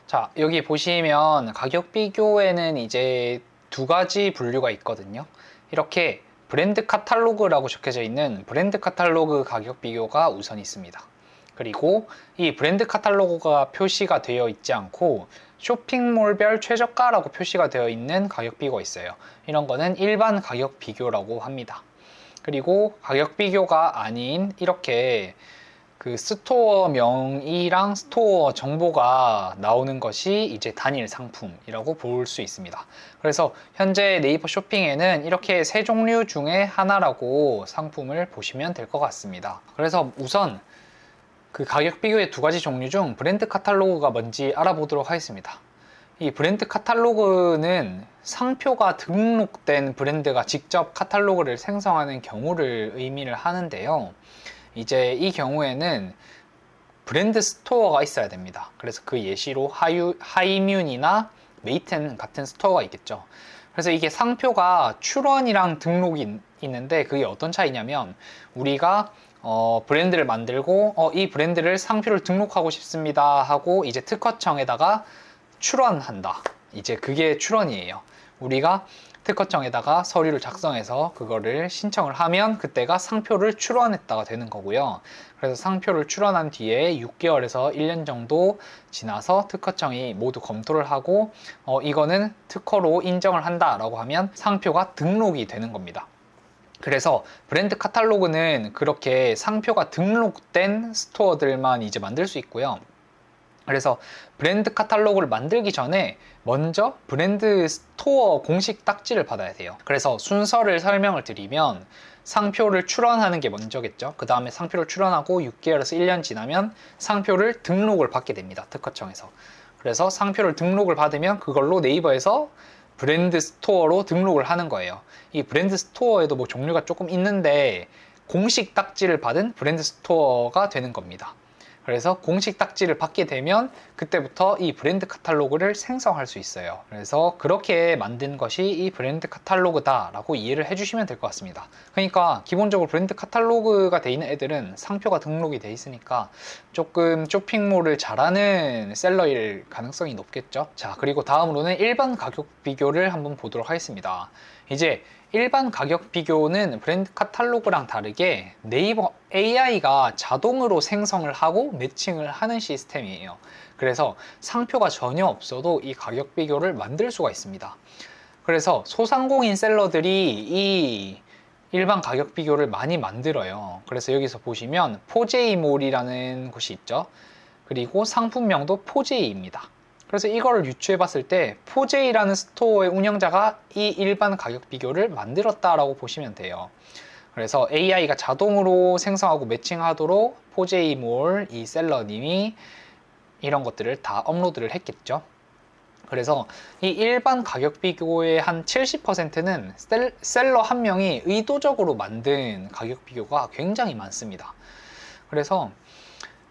자, 여기 보시면 가격 비교에는 이제 2가지 분류가 있거든요. 이렇게 브랜드 카탈로그라고 적혀져 있는 브랜드 카탈로그 가격 비교가 우선 있습니다. 그리고 이 브랜드 카탈로그가 표시가 되어 있지 않고 쇼핑몰별 최저가라고 표시가 되어 있는 가격 비교가 있어요. 이런 거는 일반 가격 비교라고 합니다. 그리고 가격 비교가 아닌 이렇게 그 스토어 명의랑 스토어 정보가 나오는 것이 이제 단일 상품이라고 볼 수 있습니다. 그래서 현재 네이버 쇼핑에는 이렇게 3종류 중에 하나라고 상품을 보시면 될 것 같습니다. 그래서 우선 그 가격 비교의 2가지 종류 중 브랜드 카탈로그가 뭔지 알아보도록 하겠습니다. 이 브랜드 카탈로그는 상표가 등록된 브랜드가 직접 카탈로그를 생성하는 경우를 의미를 하는데요. 이제 이 경우에는 브랜드 스토어가 있어야 됩니다. 그래서 그 예시로 하이뮨이나 메이튼 같은 스토어가 있겠죠. 그래서 이게 상표가 출원이랑 등록이 있는데 그게 어떤 차이냐면 우리가 브랜드를 만들고 이 브랜드를 상표를 등록하고 싶습니다 하고 이제 특허청에다가 출원한다. 이제 그게 출원이에요. 우리가 특허청에다가 서류를 작성해서 그거를 신청을 하면 그때가 상표를 출원했다가 되는 거고요. 그래서 상표를 출원한 뒤에 6개월에서 1년 정도 지나서 특허청이 모두 검토를 하고 이거는 특허로 인정을 한다라고 하면 상표가 등록이 되는 겁니다. 그래서 브랜드 카탈로그는 그렇게 상표가 등록된 스토어들만 이제 만들 수 있고요. 그래서 브랜드 카탈로그를 만들기 전에 먼저 브랜드 스토어 공식 딱지를 받아야 돼요. 그래서 순서를 설명을 드리면 상표를 출원하는 게 먼저겠죠. 그 다음에 상표를 출원하고 6개월에서 1년 지나면 상표를 등록을 받게 됩니다. 특허청에서. 그래서 상표를 등록을 받으면 그걸로 네이버에서 브랜드 스토어로 등록을 하는 거예요. 이 브랜드 스토어에도 뭐 종류가 조금 있는데 공식 딱지를 받은 브랜드 스토어가 되는 겁니다. 그래서 공식 딱지를 받게 되면 그때부터 이 브랜드 카탈로그를 생성할 수 있어요. 그래서 그렇게 만든 것이 이 브랜드 카탈로그다 라고 이해를 해주시면 될 것 같습니다. 그러니까 기본적으로 브랜드 카탈로그가 돼 있는 애들은 상표가 등록이 돼 있으니까 조금 쇼핑몰을 잘하는 셀러일 가능성이 높겠죠. 자, 그리고 다음으로는 일반 가격 비교를 한번 보도록 하겠습니다. 이제 일반 가격 비교는 브랜드 카탈로그랑 다르게 네이버 AI가 자동으로 생성을 하고 매칭을 하는 시스템이에요. 그래서 상표가 전혀 없어도 이 가격 비교를 만들 수가 있습니다. 그래서 소상공인 셀러들이 이 일반 가격 비교를 많이 만들어요. 그래서 여기서 보시면 포제이몰이라는 곳이 있죠. 그리고 상품명도 포제이입니다. 그래서 이거를 유추해 봤을 때 포제이라는 스토어의 운영자가 이 일반 가격 비교를 만들었다라고 보시면 돼요. 그래서 AI가 자동으로 생성하고 매칭하도록 포제이몰 이 셀러님이 이런 것들을 다 업로드를 했겠죠. 그래서 이 일반 가격 비교의 한 70%는 셀러 한 명이 의도적으로 만든 가격 비교가 굉장히 많습니다. 그래서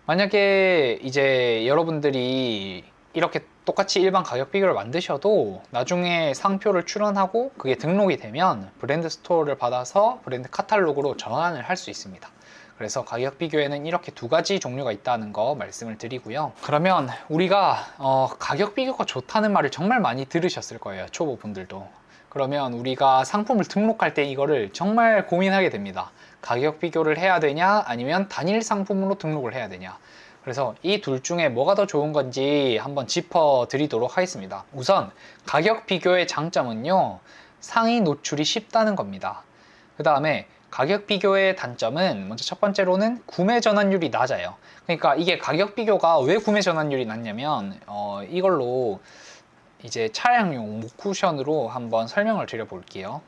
만약에 이제 여러분들이 이렇게 똑같이 일반 가격 비교를 만드셔도 나중에 상표를 출원하고 그게 등록이 되면 브랜드 스토어를 받아서 브랜드 카탈로그로 전환을 할 수 있습니다. 그래서 가격 비교에는 이렇게 두 가지 종류가 있다는 거 말씀을 드리고요. 그러면 우리가 가격 비교가 좋다는 말을 정말 많이 들으셨을 거예요. 초보분들도. 그러면 우리가 상품을 등록할 때 이거를 정말 고민하게 됩니다. 가격 비교를 해야 되냐 아니면 단일 상품으로 등록을 해야 되냐. 그래서 이 둘 중에 뭐가 더 좋은 건지 한번 짚어 드리도록 하겠습니다. 우선 가격 비교의 장점은요, 상위 노출이 쉽다는 겁니다. 그 다음에 가격 비교의 단점은 먼저 첫 번째로는 구매 전환율이 낮아요. 그러니까 이게 가격 비교가 왜 구매 전환율이 낮냐면 이걸로 이제 차량용 목쿠션으로 한번 설명을 드려 볼게요.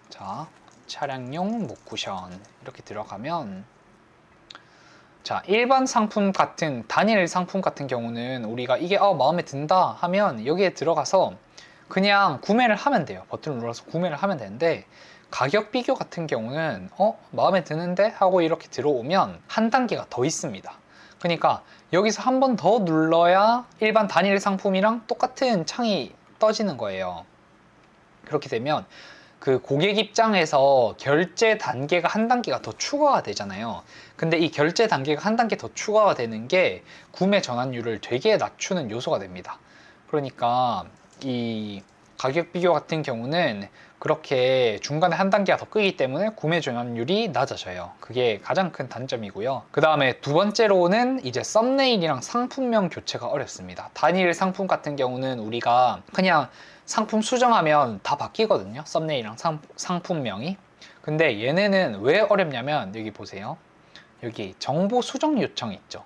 자, 차량용 목쿠션 이렇게 들어가면, 자, 일반 상품 같은 단일 상품 같은 경우는 우리가 이게 마음에 든다 하면 여기에 들어가서 그냥 구매를 하면 돼요. 버튼을 눌러서 구매를 하면 되는데, 가격 비교 같은 경우는 마음에 드는데 하고 이렇게 들어오면 한 단계가 더 있습니다. 그러니까 여기서 한 번 더 눌러야 일반 단일 상품이랑 똑같은 창이 떠지는 거예요. 그렇게 되면 그 고객 입장에서 결제 단계가 한 단계가 더 추가가 되잖아요. 근데 이 결제 단계가 한 단계 더 추가가 되는 게 구매 전환율을 되게 낮추는 요소가 됩니다. 그러니까 이 가격 비교 같은 경우는 그렇게 중간에 한 단계가 더 끄기 때문에 구매 전환율이 낮아져요. 그게 가장 큰 단점이고요. 그 다음에 두 번째로는 이제 썸네일이랑 상품명 교체가 어렵습니다. 단일 상품 같은 경우는 우리가 그냥 상품 수정하면 다 바뀌거든요. 썸네일이랑 상품명이. 근데 얘네는 왜 어렵냐면 여기 보세요. 여기 정보 수정 요청 있죠.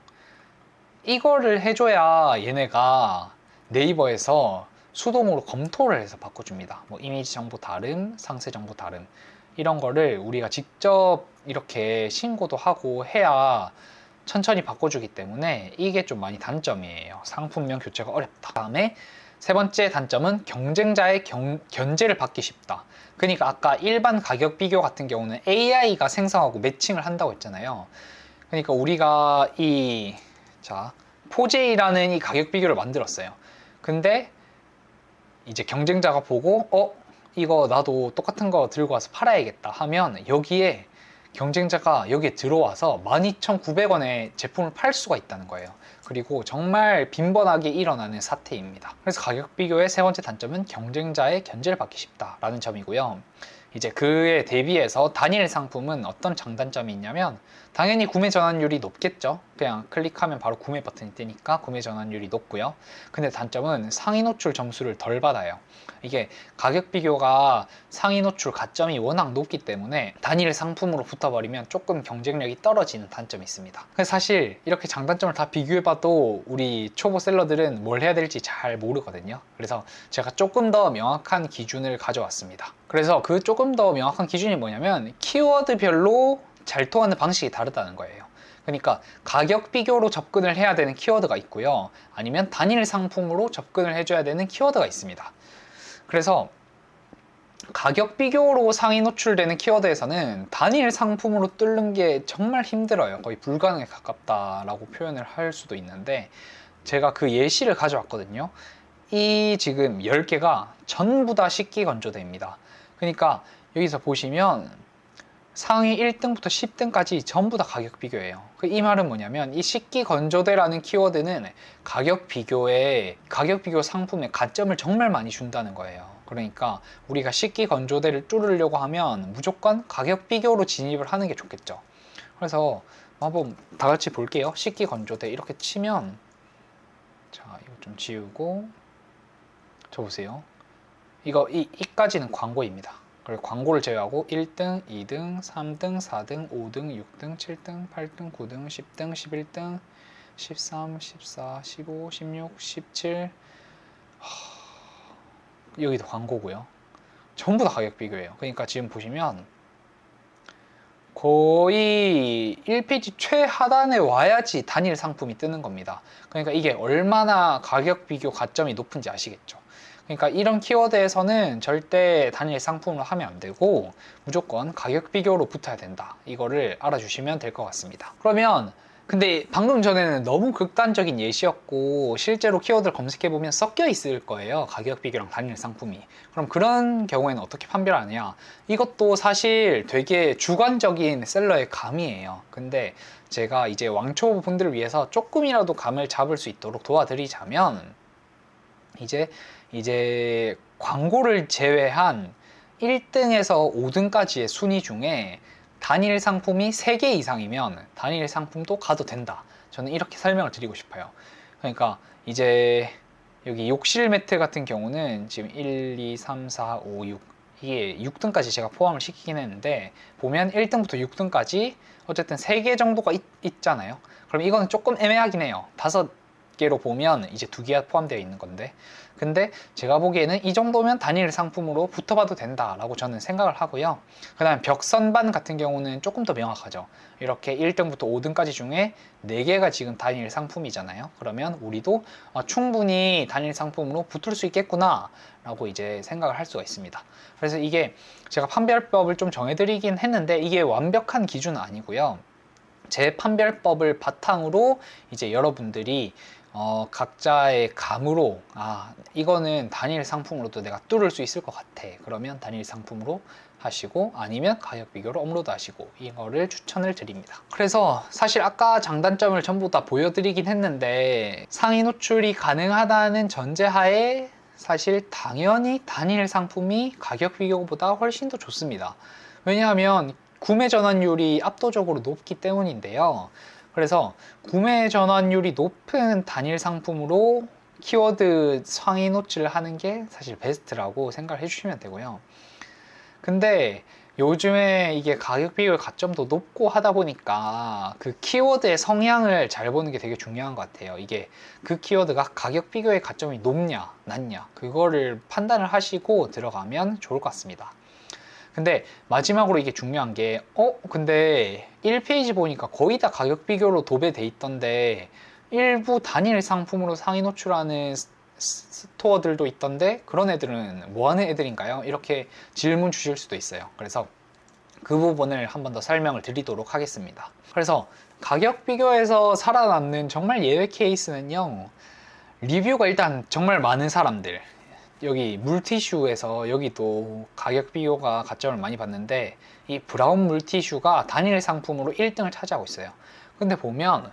이거를 해줘야 얘네가 네이버에서 수동으로 검토를 해서 바꿔줍니다. 뭐 이미지 정보 다름, 상세 정보 다름, 이런 거를 우리가 직접 이렇게 신고도 하고 해야 천천히 바꿔주기 때문에 이게 좀 많이 단점이에요. 상품명 교체가 어렵다. 다음에 세 번째 단점은 경쟁자의 견제를 받기 쉽다. 그러니까 아까 일반 가격 비교 같은 경우는 AI가 생성하고 매칭을 한다고 했잖아요. 그러니까 우리가 포제이라는 이 가격 비교를 만들었어요. 근데 이제 경쟁자가 보고 이거 나도 똑같은 거 들고 와서 팔아야겠다 하면 여기에 경쟁자가 여기에 들어와서 12,900원에 제품을 팔 수가 있다는 거예요. 그리고 정말 빈번하게 일어나는 사태입니다. 그래서 가격 비교의 세 번째 단점은 경쟁자의 견제를 받기 쉽다라는 점이고요. 이제 그에 대비해서 단일 상품은 어떤 장단점이 있냐면 당연히 구매 전환율이 높겠죠. 그냥 클릭하면 바로 구매 버튼이 뜨니까 구매 전환율이 높고요. 근데 단점은 상위 노출 점수를 덜 받아요. 이게 가격 비교가 상위 노출 가점이 워낙 높기 때문에 단일 상품으로 붙어버리면 조금 경쟁력이 떨어지는 단점이 있습니다. 그래서 사실 이렇게 장단점을 다 비교해봐도 우리 초보 셀러들은 뭘 해야 될지 잘 모르거든요. 그래서 제가 조금 더 명확한 기준을 가져왔습니다. 그래서 그 조금 더 명확한 기준이 뭐냐면 키워드별로 잘 통하는 방식이 다르다는 거예요. 그러니까 가격 비교로 접근을 해야 되는 키워드가 있고요. 아니면 단일 상품으로 접근을 해줘야 되는 키워드가 있습니다. 그래서 가격 비교로 상위 노출되는 키워드에서는 단일 상품으로 뚫는 게 정말 힘들어요. 거의 불가능에 가깝다라고 표현을 할 수도 있는데 제가 그 예시를 가져왔거든요. 이 지금 10개가 전부 다 식기 건조대입니다. 그러니까 여기서 보시면 상위 1등부터 10등까지 전부 다 가격 비교예요. 이 말은 뭐냐면 이 식기 건조대라는 키워드는 가격 비교 상품의 가점을 정말 많이 준다는 거예요. 그러니까 우리가 식기 건조대를 뚫으려고 하면 무조건 가격 비교로 진입을 하는 게 좋겠죠. 그래서 한번 다 같이 볼게요. 식기 건조대 이렇게 치면 자, 이거 좀 지우고. 저 보세요. 이까지는 광고입니다. 그리고 광고를 제외하고 1등, 2등, 3등, 4등, 5등, 6등, 7등, 8등, 9등, 10등, 11등, 13, 14, 15, 16, 17. 여기도 광고고요. 전부 다 가격 비교예요. 그러니까 지금 보시면 거의 1페이지 최하단에 와야지 단일 상품이 뜨는 겁니다. 그러니까 이게 얼마나 가격 비교 가점이 높은지 아시겠죠? 그러니까 이런 키워드에서는 절대 단일 상품으로 하면 안 되고 무조건 가격 비교로 붙어야 된다. 이거를 알아주시면 될 것 같습니다. 그러면 근데 방금 전에는 너무 극단적인 예시였고 실제로 키워드를 검색해보면 섞여 있을 거예요. 가격 비교랑 단일 상품이. 그럼 그런 경우에는 어떻게 판별하느냐? 이것도 사실 되게 주관적인 셀러의 감이에요. 근데 제가 이제 왕초보 분들을 위해서 조금이라도 감을 잡을 수 있도록 도와드리자면 이제 광고를 제외한 1등에서 5등까지의 순위 중에 단일 상품이 3개 이상이면 단일 상품도 가도 된다. 저는 이렇게 설명을 드리고 싶어요. 그러니까 이제 여기 욕실 매트 같은 경우는 지금 1, 2, 3, 4, 5, 6 이게 6등까지 제가 포함을 시키긴 했는데 보면 1등부터 6등까지 어쨌든 3개 정도가 있잖아요. 그럼 이거는 조금 애매하긴 해요. 5개로 보면 이제 2개가 포함되어 있는 건데 근데 제가 보기에는 이 정도면 단일 상품으로 붙어봐도 된다라고 저는 생각을 하고요. 그 다음에 벽선반 같은 경우는 조금 더 명확하죠. 이렇게 1등부터 5등까지 중에 4개가 지금 단일 상품이잖아요. 그러면 우리도 충분히 단일 상품으로 붙을 수 있겠구나 라고 이제 생각을 할 수가 있습니다. 그래서 이게 제가 판별법을 좀 정해드리긴 했는데 이게 완벽한 기준은 아니고요. 제 판별법을 바탕으로 이제 여러분들이 각자의 감으로 이거는 단일 상품으로도 내가 뚫을 수 있을 것 같아. 그러면 단일 상품으로 하시고 아니면 가격 비교로 업로드 하시고 이거를 추천을 드립니다. 그래서 사실 아까 장단점을 전부 다 보여드리긴 했는데 상위 노출이 가능하다는 전제하에 사실 당연히 단일 상품이 가격 비교보다 훨씬 더 좋습니다. 왜냐하면 구매 전환율이 압도적으로 높기 때문인데요. 그래서 구매 전환율이 높은 단일 상품으로 키워드 상위 노출을 하는 게 사실 베스트라고 생각을 해주시면 되고요. 근데 요즘에 이게 가격 비교 가점도 높고 하다 보니까 그 키워드의 성향을 잘 보는 게 되게 중요한 것 같아요. 이게 그 키워드가 가격 비교의 가점이 높냐 낮냐 그거를 판단을 하시고 들어가면 좋을 것 같습니다. 근데 마지막으로 이게 중요한 게 근데 1페이지 보니까 거의 다 가격 비교로 도배돼 있던데 일부 단일 상품으로 상위 노출하는 스토어들도 있던데 그런 애들은 뭐 하는 애들인가요? 이렇게 질문 주실 수도 있어요. 그래서 그 부분을 한 번 더 설명을 드리도록 하겠습니다. 그래서 가격 비교에서 살아남는 정말 예외 케이스는요, 리뷰가 일단 정말 많은 사람들, 여기 물티슈에서 여기도 가격 비교가 가점을 많이 받는데 이 브라운 물티슈가 단일 상품으로 1등을 차지하고 있어요. 근데 보면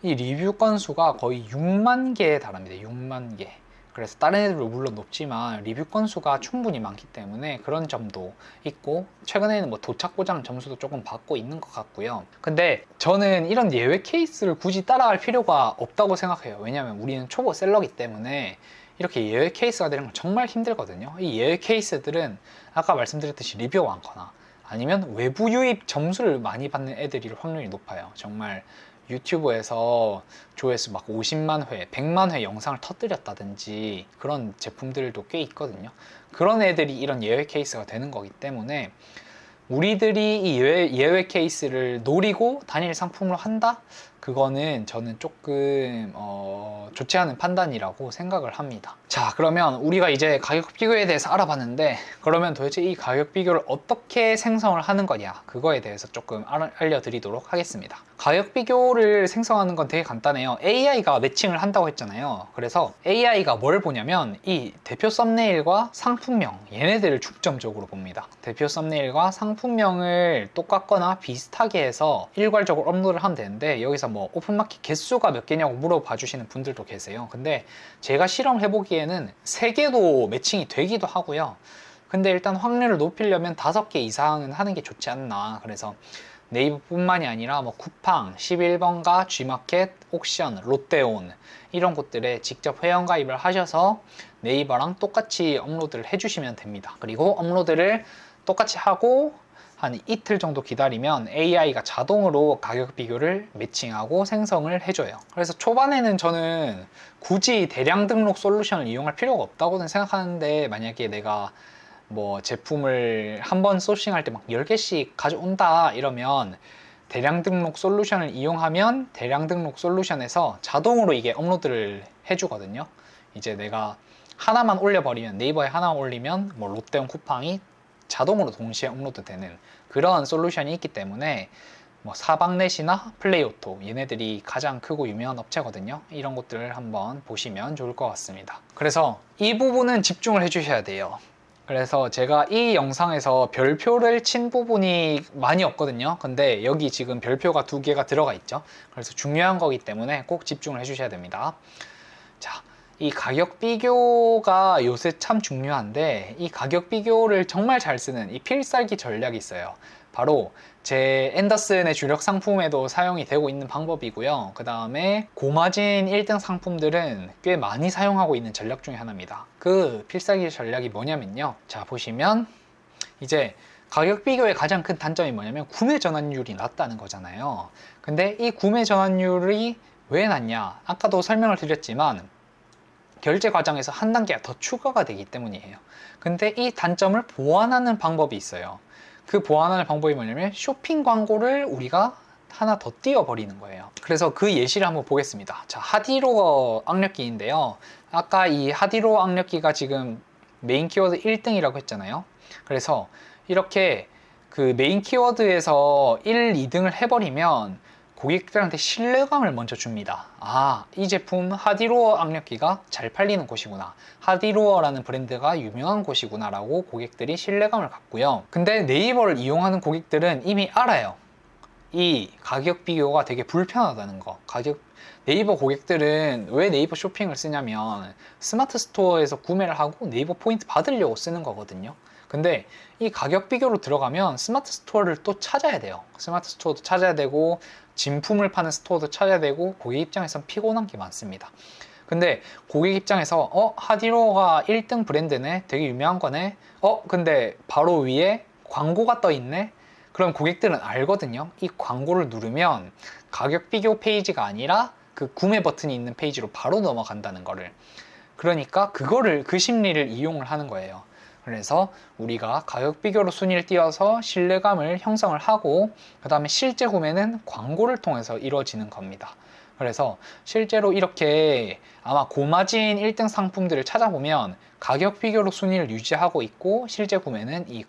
이 리뷰 건수가 거의 6만 개에 달합니다. 6만 개. 그래서 다른 애들도 물론 높지만 리뷰 건수가 충분히 많기 때문에 그런 점도 있고 최근에는 뭐 도착 보장 점수도 조금 받고 있는 것 같고요. 근데 저는 이런 예외 케이스를 굳이 따라갈 필요가 없다고 생각해요. 왜냐하면 우리는 초보 셀러기 때문에 이렇게 예외 케이스가 되는 건 정말 힘들거든요. 이 예외 케이스들은 아까 말씀드렸듯이 리뷰가 많거나 아니면 외부 유입 점수를 많이 받는 애들일 확률이 높아요. 정말 유튜브에서 조회수 막 50만 회, 100만 회 영상을 터뜨렸다든지 그런 제품들도 꽤 있거든요. 그런 애들이 이런 예외 케이스가 되는 거기 때문에 우리들이 이 예외 케이스를 노리고 단일 상품으로 한다? 그거는 저는 조금 좋지 않은 판단이라고 생각을 합니다. 자, 그러면 우리가 이제 가격 비교에 대해서 알아봤는데 그러면 도대체 이 가격 비교를 어떻게 생성을 하는 거냐 그거에 대해서 조금 알려드리도록 하겠습니다. 가격 비교를 생성하는 건 되게 간단해요. AI가 매칭을 한다고 했잖아요. 그래서 AI가 뭘 보냐면 이 대표 썸네일과 상품명 얘네들을 중점적으로 봅니다. 대표 썸네일과 상품명을 똑같거나 비슷하게 해서 일괄적으로 업로드를 하면 되는데 여기서 뭐 오픈마켓 개수가 몇 개냐고 물어봐 주시는 분들도 계세요. 근데 제가 실험을 해보기에는 3개도 매칭이 되기도 하고요. 근데 일단 확률을 높이려면 5개 이상은 하는 게 좋지 않나. 그래서 네이버뿐만이 아니라 뭐 쿠팡, 11번가, G마켓, 옥션, 롯데온 이런 곳들에 직접 회원가입을 하셔서 네이버랑 똑같이 업로드를 해주시면 됩니다. 그리고 업로드를 똑같이 하고 한 이틀 정도 기다리면 AI가 자동으로 가격 비교를 매칭하고 생성을 해줘요. 그래서 초반에는 저는 굳이 대량 등록 솔루션을 이용할 필요가 없다고는 생각하는데, 만약에 내가 뭐 제품을 한 번 소싱할 때 막 10개씩 가져온다 이러면 대량 등록 솔루션을 이용하면 대량 등록 솔루션에서 자동으로 이게 업로드를 해주거든요. 이제 내가 하나만 올려버리면, 네이버에 하나만 올리면 뭐 롯데온, 쿠팡이 자동으로 동시에 업로드 되는 그런 솔루션이 있기 때문에, 뭐 사방넷이나 플레이오토, 얘네들이 가장 크고 유명한 업체거든요. 이런 것들을 한번 보시면 좋을 것 같습니다. 그래서 이 부분은 집중을 해 주셔야 돼요. 그래서 제가 이 영상에서 별표를 친 부분이 많이 없거든요. 근데 여기 지금 별표가 2개가 들어가 있죠. 그래서 중요한 거기 때문에 꼭 집중을 해 주셔야 됩니다. 자, 이 가격 비교가 요새 참 중요한데, 이 가격 비교를 정말 잘 쓰는 이 필살기 전략이 있어요. 바로 제 앤더슨의 주력 상품에도 사용이 되고 있는 방법이고요. 그 다음에 고마진 1등 상품들은 꽤 많이 사용하고 있는 전략 중에 하나입니다. 그 필살기 전략이 뭐냐면요, 자 보시면 이제 가격 비교의 가장 큰 단점이 뭐냐면 구매 전환율이 낮다는 거잖아요. 근데 이 구매 전환율이 왜 낮냐, 아까도 설명을 드렸지만 결제 과정에서 한 단계가 더 추가가 되기 때문이에요. 근데 이 단점을 보완하는 방법이 있어요. 그 보완하는 방법이 뭐냐면 쇼핑 광고를 우리가 하나 더 띄워버리는 거예요. 그래서 그 예시를 한번 보겠습니다. 자, 하디로어 악력기인데요. 아까 이 하디로어 악력기가 지금 메인 키워드 1등이라고 했잖아요. 그래서 이렇게 그 메인 키워드에서 1, 2등을 해버리면 고객들한테 신뢰감을 먼저 줍니다. 아, 이 제품 하디로어 악력기가 잘 팔리는 곳이구나, 하디로어라는 브랜드가 유명한 곳이구나 라고 고객들이 신뢰감을 갖고요. 근데 네이버를 이용하는 고객들은 이미 알아요. 이 가격 비교가 되게 불편하다는 거. 네이버 고객들은 왜 네이버 쇼핑을 쓰냐면 스마트 스토어에서 구매를 하고 네이버 포인트 받으려고 쓰는 거거든요. 근데 이 가격 비교로 들어가면 스마트 스토어를 또 찾아야 돼요. 스마트 스토어도 찾아야 되고 진품을 파는 스토어도 찾아야 되고, 고객 입장에선 피곤한 게 많습니다. 근데 고객 입장에서 하디로어가 1등 브랜드네, 되게 유명한 거네, 근데 바로 위에 광고가 떠 있네. 그럼 고객들은 알거든요. 이 광고를 누르면 가격 비교 페이지가 아니라 그 구매 버튼이 있는 페이지로 바로 넘어간다는 거를. 그러니까 그 심리를 이용을 하는 거예요. 그래서 우리가 가격 비교로 순위를 띄워서 신뢰감을 형성을 하고, 그 다음에 실제 구매는 광고를 통해서 이루어지는 겁니다. 그래서 실제로 이렇게 아마 고마진 1등 상품들을 찾아보면 가격 비교로 순위를 유지하고 있고, 실제 구매는 이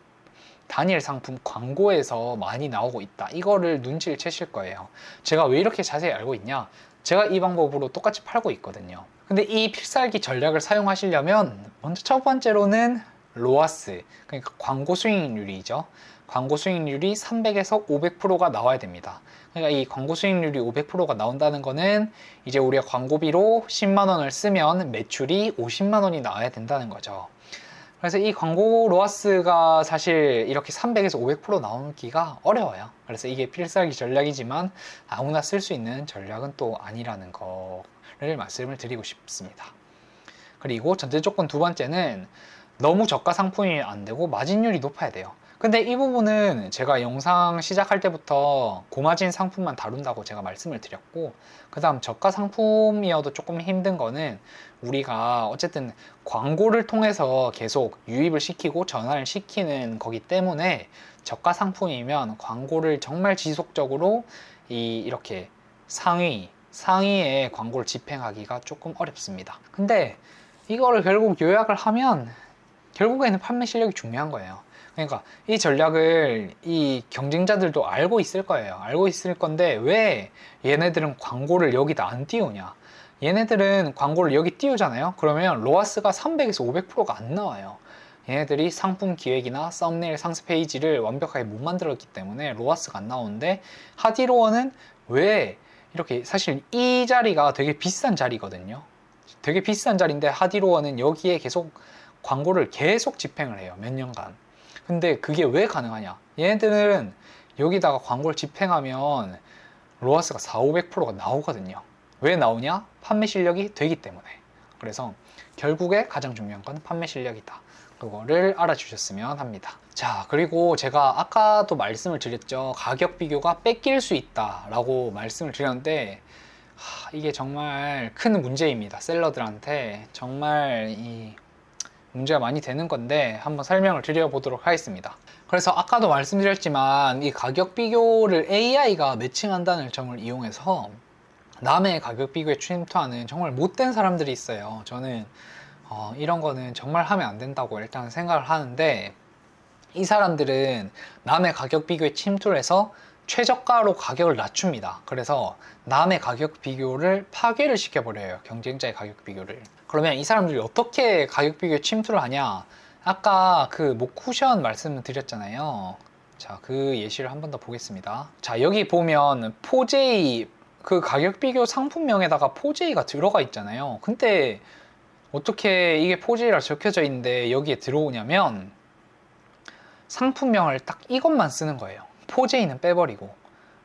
단일 상품 광고에서 많이 나오고 있다, 이거를 눈치를 채실 거예요. 제가 왜 이렇게 자세히 알고 있냐, 제가 이 방법으로 똑같이 팔고 있거든요. 근데 이 필살기 전략을 사용하시려면 먼저 첫 번째로는 로아스, 그러니까 광고 수익률이죠. 광고 수익률이 300에서 500%가 나와야 됩니다. 그러니까 이 광고 수익률이 500%가 나온다는 거는 이제 우리가 광고비로 10만 원을 쓰면 매출이 50만 원이 나와야 된다는 거죠. 그래서 이 광고 로아스가 사실 이렇게 300에서 500% 나오기가 어려워요. 그래서 이게 필살기 전략이지만 아무나 쓸 수 있는 전략은 또 아니라는 거를 말씀을 드리고 싶습니다. 그리고 전제 조건 두 번째는 너무 저가 상품이 안 되고 마진율이 높아야 돼요. 근데 이 부분은 제가 영상 시작할 때부터 고마진 상품만 다룬다고 제가 말씀을 드렸고, 그 다음 저가 상품이어도 조금 힘든 거는 우리가 어쨌든 광고를 통해서 계속 유입을 시키고 전환을 시키는 거기 때문에, 저가 상품이면 광고를 정말 지속적으로 이렇게 상위에 광고를 집행하기가 조금 어렵습니다. 근데 이거를 결국 요약을 하면 결국에는 판매 실력이 중요한 거예요. 그러니까 이 전략을 이 경쟁자들도 알고 있을 거예요. 알고 있을 건데 왜 얘네들은 광고를 여기다 안 띄우냐. 얘네들은 광고를 여기 띄우잖아요. 그러면 로아스가 300에서 500%가 안 나와요. 얘네들이 상품 기획이나 썸네일 상세 페이지를 완벽하게 못 만들었기 때문에 로아스가 안 나오는데, 하디로어는 왜 이렇게, 사실 이 자리가 되게 비싼 자리거든요. 되게 비싼 자리인데 하디로어는 여기에 계속 광고를 계속 집행을 해요. 몇 년간. 근데 그게 왜 가능하냐, 얘네들은 여기다가 광고를 집행하면 로아스가 400~500%가 나오거든요. 왜 나오냐? 판매 실력이 되기 때문에. 그래서 결국에 가장 중요한 건 판매 실력이다. 그거를 알아주셨으면 합니다. 자, 그리고 제가 아까도 말씀을 드렸죠. 가격 비교가 뺏길 수 있다라고 말씀을 드렸는데 이게 정말 큰 문제입니다. 셀러들한테 정말 이 문제가 많이 되는 건데 한번 설명을 드려보도록 하겠습니다. 그래서 아까도 말씀드렸지만 이 가격 비교를 AI가 매칭한다는 점을 이용해서 남의 가격 비교에 침투하는 정말 못된 사람들이 있어요. 저는 이런 거는 정말 하면 안 된다고 일단 생각을 하는데, 이 사람들은 남의 가격 비교에 침투를 해서 최저가로 가격을 낮춥니다. 그래서 남의 가격 비교를 파괴를 시켜버려요. 경쟁자의 가격 비교를. 그러면 이 사람들이 어떻게 가격 비교에 침투를 하냐? 아까 그 목 쿠션 말씀을 드렸잖아요. 자, 그 예시를 한 번 더 보겠습니다. 자, 여기 보면 포제이, 그 가격 비교 상품명에다가 포제이가 들어가 있잖아요. 근데 어떻게 이게 포제이라 적혀져 있는데 여기에 들어오냐면 상품명을 딱 이것만 쓰는 거예요. 포제이는 빼버리고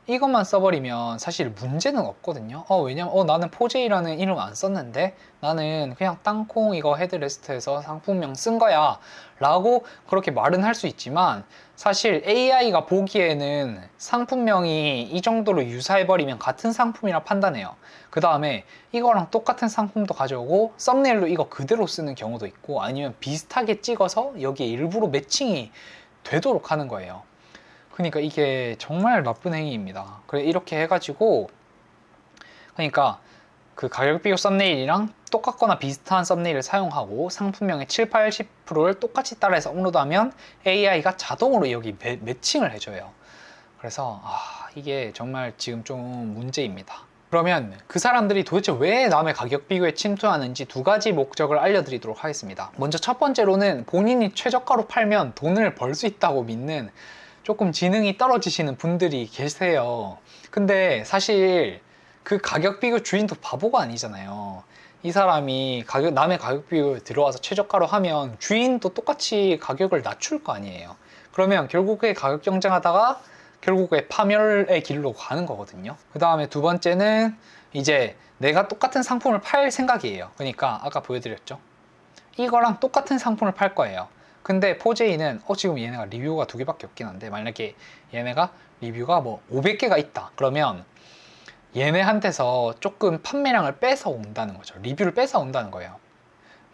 이것만 써버리면 사실 문제는 없거든요. 왜냐면 나는 포제이라는 이름 안 썼는데 나는 그냥 땅콩 이거 헤드레스트에서 상품명 쓴 거야 라고 그렇게 말은 할 수 있지만, 사실 AI가 보기에는 상품명이 이 정도로 유사해버리면 같은 상품이라 판단해요. 그 다음에 이거랑 똑같은 상품도 가져오고 썸네일로 이거 그대로 쓰는 경우도 있고, 아니면 비슷하게 찍어서 여기에 일부러 매칭이 되도록 하는 거예요. 그러니까 이게 정말 나쁜 행위입니다. 그래, 이렇게 해가지고, 그러니까 그 가격 비교 썸네일이랑 똑같거나 비슷한 썸네일을 사용하고 상품명의 70~80%를 똑같이 따라해서 업로드하면 AI가 자동으로 여기 매칭을 해줘요. 그래서 이게 정말 지금 좀 문제입니다. 그러면 그 사람들이 도대체 왜 남의 가격 비교에 침투하는지 두 가지 목적을 알려드리도록 하겠습니다. 먼저 첫 번째로는 본인이 최저가로 팔면 돈을 벌 수 있다고 믿는 조금 지능이 떨어지시는 분들이 계세요. 근데 사실 그 가격 비교 주인도 바보가 아니잖아요. 이 사람이 남의 가격 비교에 들어와서 최저가로 하면 주인도 똑같이 가격을 낮출 거 아니에요. 그러면 결국에 가격 경쟁하다가 결국에 파멸의 길로 가는 거거든요. 그 다음에 두 번째는 이제 내가 똑같은 상품을 팔 생각이에요. 그러니까 아까 보여드렸죠. 이거랑 똑같은 상품을 팔 거예요. 근데 포제이는 지금 얘네가 리뷰가 2개밖에 없긴 한데, 만약에 얘네가 리뷰가 뭐 500개가 있다 그러면 얘네한테서 조금 판매량을 뺏어 온다는 거죠. 리뷰를 뺏어 온다는 거예요.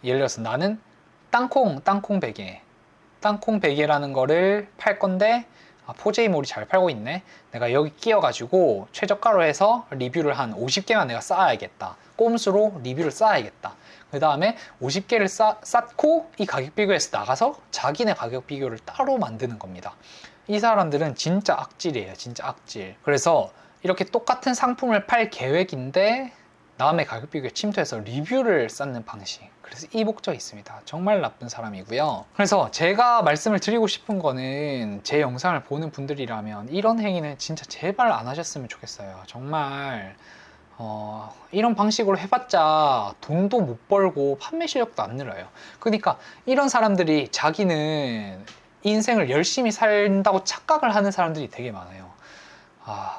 예를 들어서 나는 땅콩 100개라는 거를 팔 건데 포제이몰이 잘 팔고 있네. 내가 여기 끼워가지고 최저가로 해서 리뷰를 한 50개만 내가 쌓아야겠다. 꼼수로 리뷰를 쌓아야겠다. 그 다음에 50개를 쌓고 이 가격 비교에서 나가서 자기네 가격 비교를 따로 만드는 겁니다. 이 사람들은 진짜 악질이에요. 진짜 악질. 그래서 이렇게 똑같은 상품을 팔 계획인데 남의 가격 비교에 침투해서 리뷰를 쌓는 방식. 그래서 이 목적이 있습니다. 정말 나쁜 사람이고요. 그래서 제가 말씀을 드리고 싶은 거는, 제 영상을 보는 분들이라면 이런 행위는 진짜 제발 안 하셨으면 좋겠어요. 정말 이런 방식으로 해봤자 돈도 못 벌고 판매 실력도 안 늘어요. 그러니까 이런 사람들이 자기는 인생을 열심히 산다고 착각을 하는 사람들이 되게 많아요.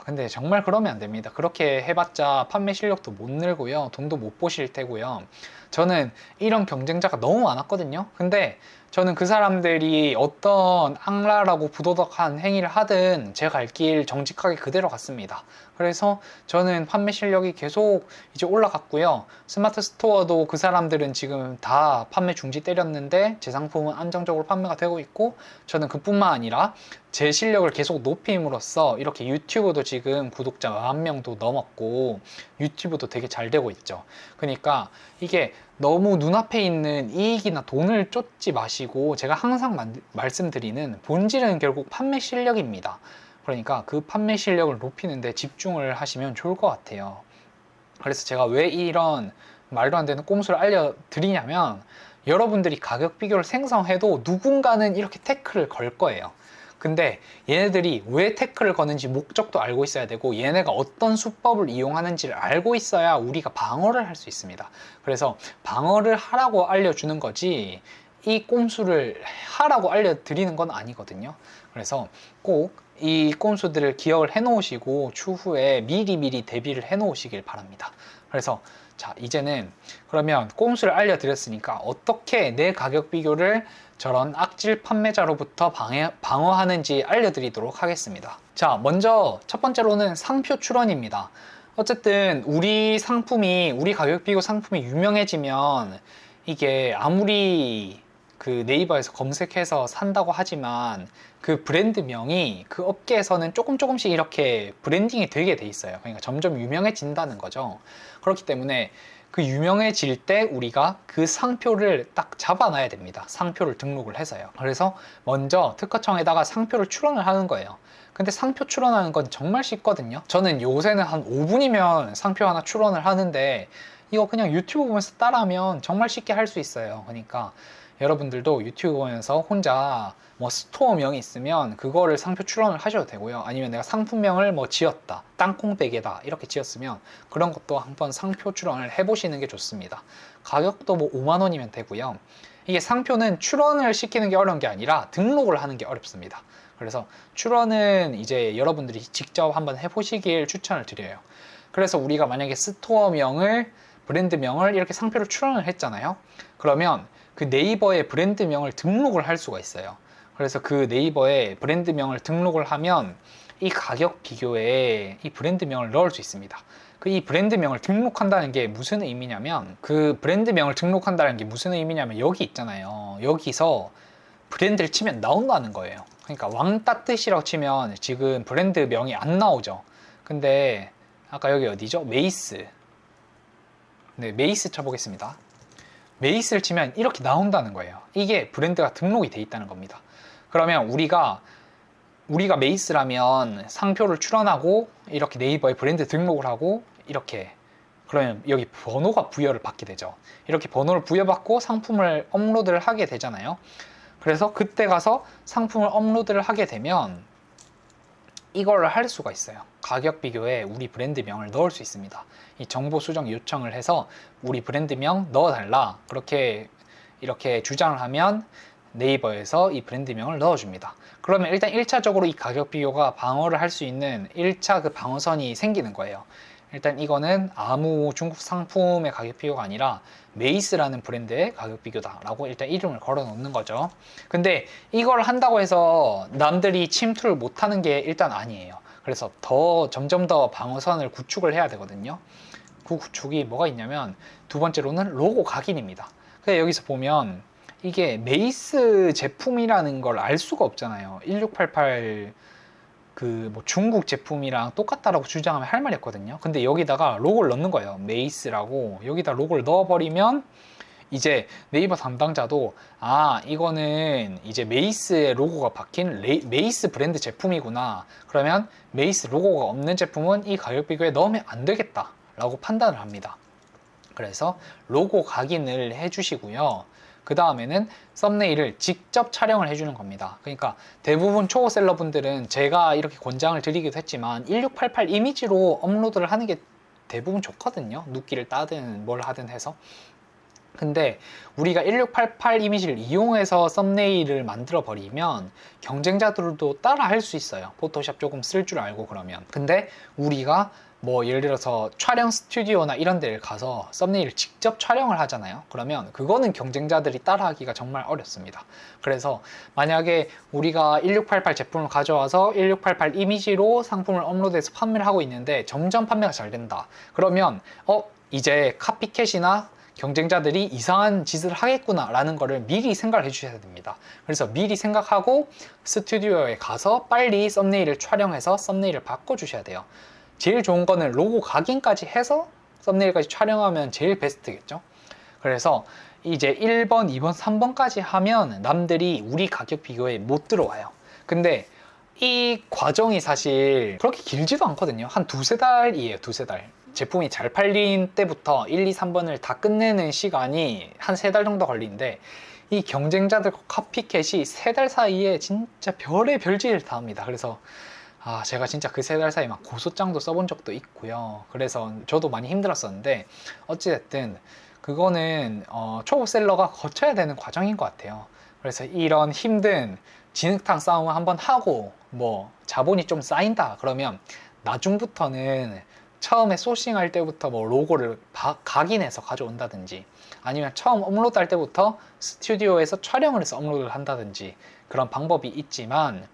근데 정말 그러면 안 됩니다. 그렇게 해봤자 판매 실력도 못 늘고요. 돈도 못 보실 테고요. 저는 이런 경쟁자가 너무 많았거든요. 근데 저는 그 사람들이 어떤 악랄하고 부도덕한 행위를 하든 제 갈 길 정직하게 그대로 갔습니다. 그래서 저는 판매 실력이 계속 이제 올라갔고요. 스마트 스토어도 그 사람들은 지금 다 판매 중지 때렸는데 제 상품은 안정적으로 판매가 되고 있고, 저는 그뿐만 아니라 제 실력을 계속 높임으로써 이렇게 유튜브도 지금 구독자 10,000명도 넘었고 유튜브도 되게 잘 되고 있죠. 그러니까 이게 너무 눈앞에 있는 이익이나 돈을 쫓지 마시고, 제가 항상 말씀드리는 본질은 결국 판매 실력입니다. 그러니까 그 판매 실력을 높이는 데 집중을 하시면 좋을 것 같아요. 그래서 제가 왜 이런 말도 안 되는 꼼수를 알려드리냐면, 여러분들이 가격 비교를 생성해도 누군가는 이렇게 태클을 걸 거예요. 근데 얘네들이 왜 태클을 거는지 목적도 알고 있어야 되고, 얘네가 어떤 수법을 이용하는지를 알고 있어야 우리가 방어를 할 수 있습니다. 그래서 방어를 하라고 알려주는 거지, 이 꼼수를 하라고 알려드리는 건 아니거든요. 그래서 꼭 이 꼼수들을 기억을 해 놓으시고 추후에 미리미리 대비를 해 놓으시길 바랍니다. 그래서 자, 이제는 그러면 꼼수를 알려드렸으니까 어떻게 내 가격 비교를 저런 악질 판매자로부터 방어하는지 알려드리도록 하겠습니다. 자, 먼저 첫 번째로는 상표 출원입니다. 어쨌든 우리 가격 비교 상품이 유명해지면 이게 아무리 그 네이버에서 검색해서 산다고 하지만 그 브랜드명이 그 업계에서는 조금씩 이렇게 브랜딩이 되게 돼 있어요. 그러니까 점점 유명해진다는 거죠. 그렇기 때문에 그 유명해질 때 우리가 그 상표를 딱 잡아놔야 됩니다. 상표를 등록을 해서요. 그래서 먼저 특허청에다가 상표를 출원을 하는 거예요. 근데 상표 출원하는 건 정말 쉽거든요. 저는 요새는 한 5분이면 상표 하나 출원을 하는데 이거 그냥 유튜브 보면서 따라하면 정말 쉽게 할 수 있어요. 그러니까 여러분들도 유튜브 보면서 혼자 뭐 스토어명이 있으면 그거를 상표 출원을 하셔도 되고요. 아니면 내가 상품명을 뭐 지었다, 땅콩베개다 이렇게 지었으면 그런 것도 한번 상표 출원을 해보시는 게 좋습니다. 가격도 뭐 5만 원이면 되고요. 이게 상표는 출원을 시키는 게 어려운 게 아니라 등록을 하는 게 어렵습니다. 그래서 출원은 이제 여러분들이 직접 한번 해보시길 추천을 드려요. 그래서 우리가 만약에 스토어명을 브랜드명을 이렇게 상표로 출원을 했잖아요. 그러면 그 네이버에 브랜드명을 등록을 할 수가 있어요. 그래서 그 네이버에 브랜드명을 등록을 하면 이 가격 비교에 이 브랜드명을 넣을 수 있습니다. 이 브랜드명을 등록한다는 게 무슨 의미냐면 여기 있잖아요. 여기서 브랜드를 치면 나온다는 거예요. 그러니까 왕따뜻이라고 치면 지금 브랜드명이 안 나오죠. 근데 아까 여기 어디죠? 메이스. 네, 메이스 쳐보겠습니다. 메이스를 치면 이렇게 나온다는 거예요. 이게 브랜드가 등록이 돼 있다는 겁니다. 그러면 우리가 메이스라면 상표를 출원하고 이렇게 네이버에 브랜드 등록을 하고 이렇게 그러면 여기 번호가 부여를 받게 되죠. 이렇게 번호를 부여받고 상품을 업로드를 하게 되잖아요. 그래서 그때 가서 상품을 업로드를 하게 되면 이걸 할 수가 있어요. 가격 비교에 우리 브랜드명을 넣을 수 있습니다. 이 정보 수정 요청을 해서 우리 브랜드명 넣어달라 그렇게 이렇게 주장을 하면 네이버에서 이 브랜드명을 넣어줍니다. 그러면 일단 1차적으로 이 가격 비교가 방어를 할 수 있는 1차 그 방어선이 생기는 거예요. 일단 이거는 아무 중국 상품의 가격 비교가 아니라 메이스라는 브랜드의 가격 비교다 라고 일단 이름을 걸어 놓는 거죠. 근데 이걸 한다고 해서 남들이 침투를 못하는 게 일단 아니에요. 그래서 점점 더 방어선을 구축을 해야 되거든요. 그 구축이 뭐가 있냐면 두 번째로는 로고 각인입니다. 근데 여기서 보면 이게 메이스 제품이라는 걸 알 수가 없잖아요. 1688 그 뭐 중국 제품이랑 똑같다라고 주장하면 할 말이 없거든요. 근데 여기다가 로고를 넣는 거예요. 메이스라고 여기다 로고를 넣어버리면 이제 네이버 담당자도 이거는 이제 메이스의 로고가 박힌 메이스 브랜드 제품이구나. 그러면 메이스 로고가 없는 제품은 이 가격 비교에 넣으면 안 되겠다 라고 판단을 합니다. 그래서 로고 각인을 해주시고요. 그 다음에는 썸네일을 직접 촬영을 해주는 겁니다. 그러니까 대부분 초보셀러 분들은 제가 이렇게 권장을 드리기도 했지만 1688 이미지로 업로드를 하는 게 대부분 좋거든요. 눕기를 따든 뭘 하든 해서. 근데 우리가 1688 이미지를 이용해서 썸네일을 만들어 버리면 경쟁자들도 따라 할 수 있어요. 포토샵 조금 쓸 줄 알고 그러면. 근데 우리가 뭐 예를 들어서 촬영 스튜디오나 이런 데를 가서 썸네일을 직접 촬영을 하잖아요. 그러면 그거는 경쟁자들이 따라하기가 정말 어렵습니다. 그래서 만약에 우리가 1688 제품을 가져와서 1688 이미지로 상품을 업로드해서 판매를 하고 있는데 점점 판매가 잘 된다. 그러면 이제 카피캣이나 경쟁자들이 이상한 짓을 하겠구나 라는 거를 미리 생각을 해주셔야 됩니다. 그래서 미리 생각하고 스튜디오에 가서 빨리 썸네일을 촬영해서 썸네일을 바꿔주셔야 돼요. 제일 좋은 거는 로고 각인까지 해서 썸네일까지 촬영하면 제일 베스트겠죠. 그래서 이제 1번, 2번, 3번까지 하면 남들이 우리 가격 비교에 못 들어와요. 근데 이 과정이 사실 그렇게 길지도 않거든요. 한 두세 달이에요. 두세 달. 제품이 잘 팔린 때부터 1, 2, 3번을 다 끝내는 시간이 한 3달 정도 걸리는데 이 경쟁자들 카피캣이 3달 사이에 진짜 별의 별짓을 다 합니다. 그래서 제가 진짜 그 3달 사이 막 고소장도 써본 적도 있고요. 그래서 저도 많이 힘들었었는데 어찌됐든 그거는 초보 셀러가 거쳐야 되는 과정인 것 같아요. 그래서 이런 힘든 진흙탕 싸움을 한번 하고 뭐 자본이 좀 쌓인다 그러면 나중부터는 처음에 소싱할 때부터 뭐 로고를 각인해서 가져온다든지 아니면 처음 업로드 할 때부터 스튜디오에서 촬영을 해서 업로드를 한다든지 그런 방법이 있지만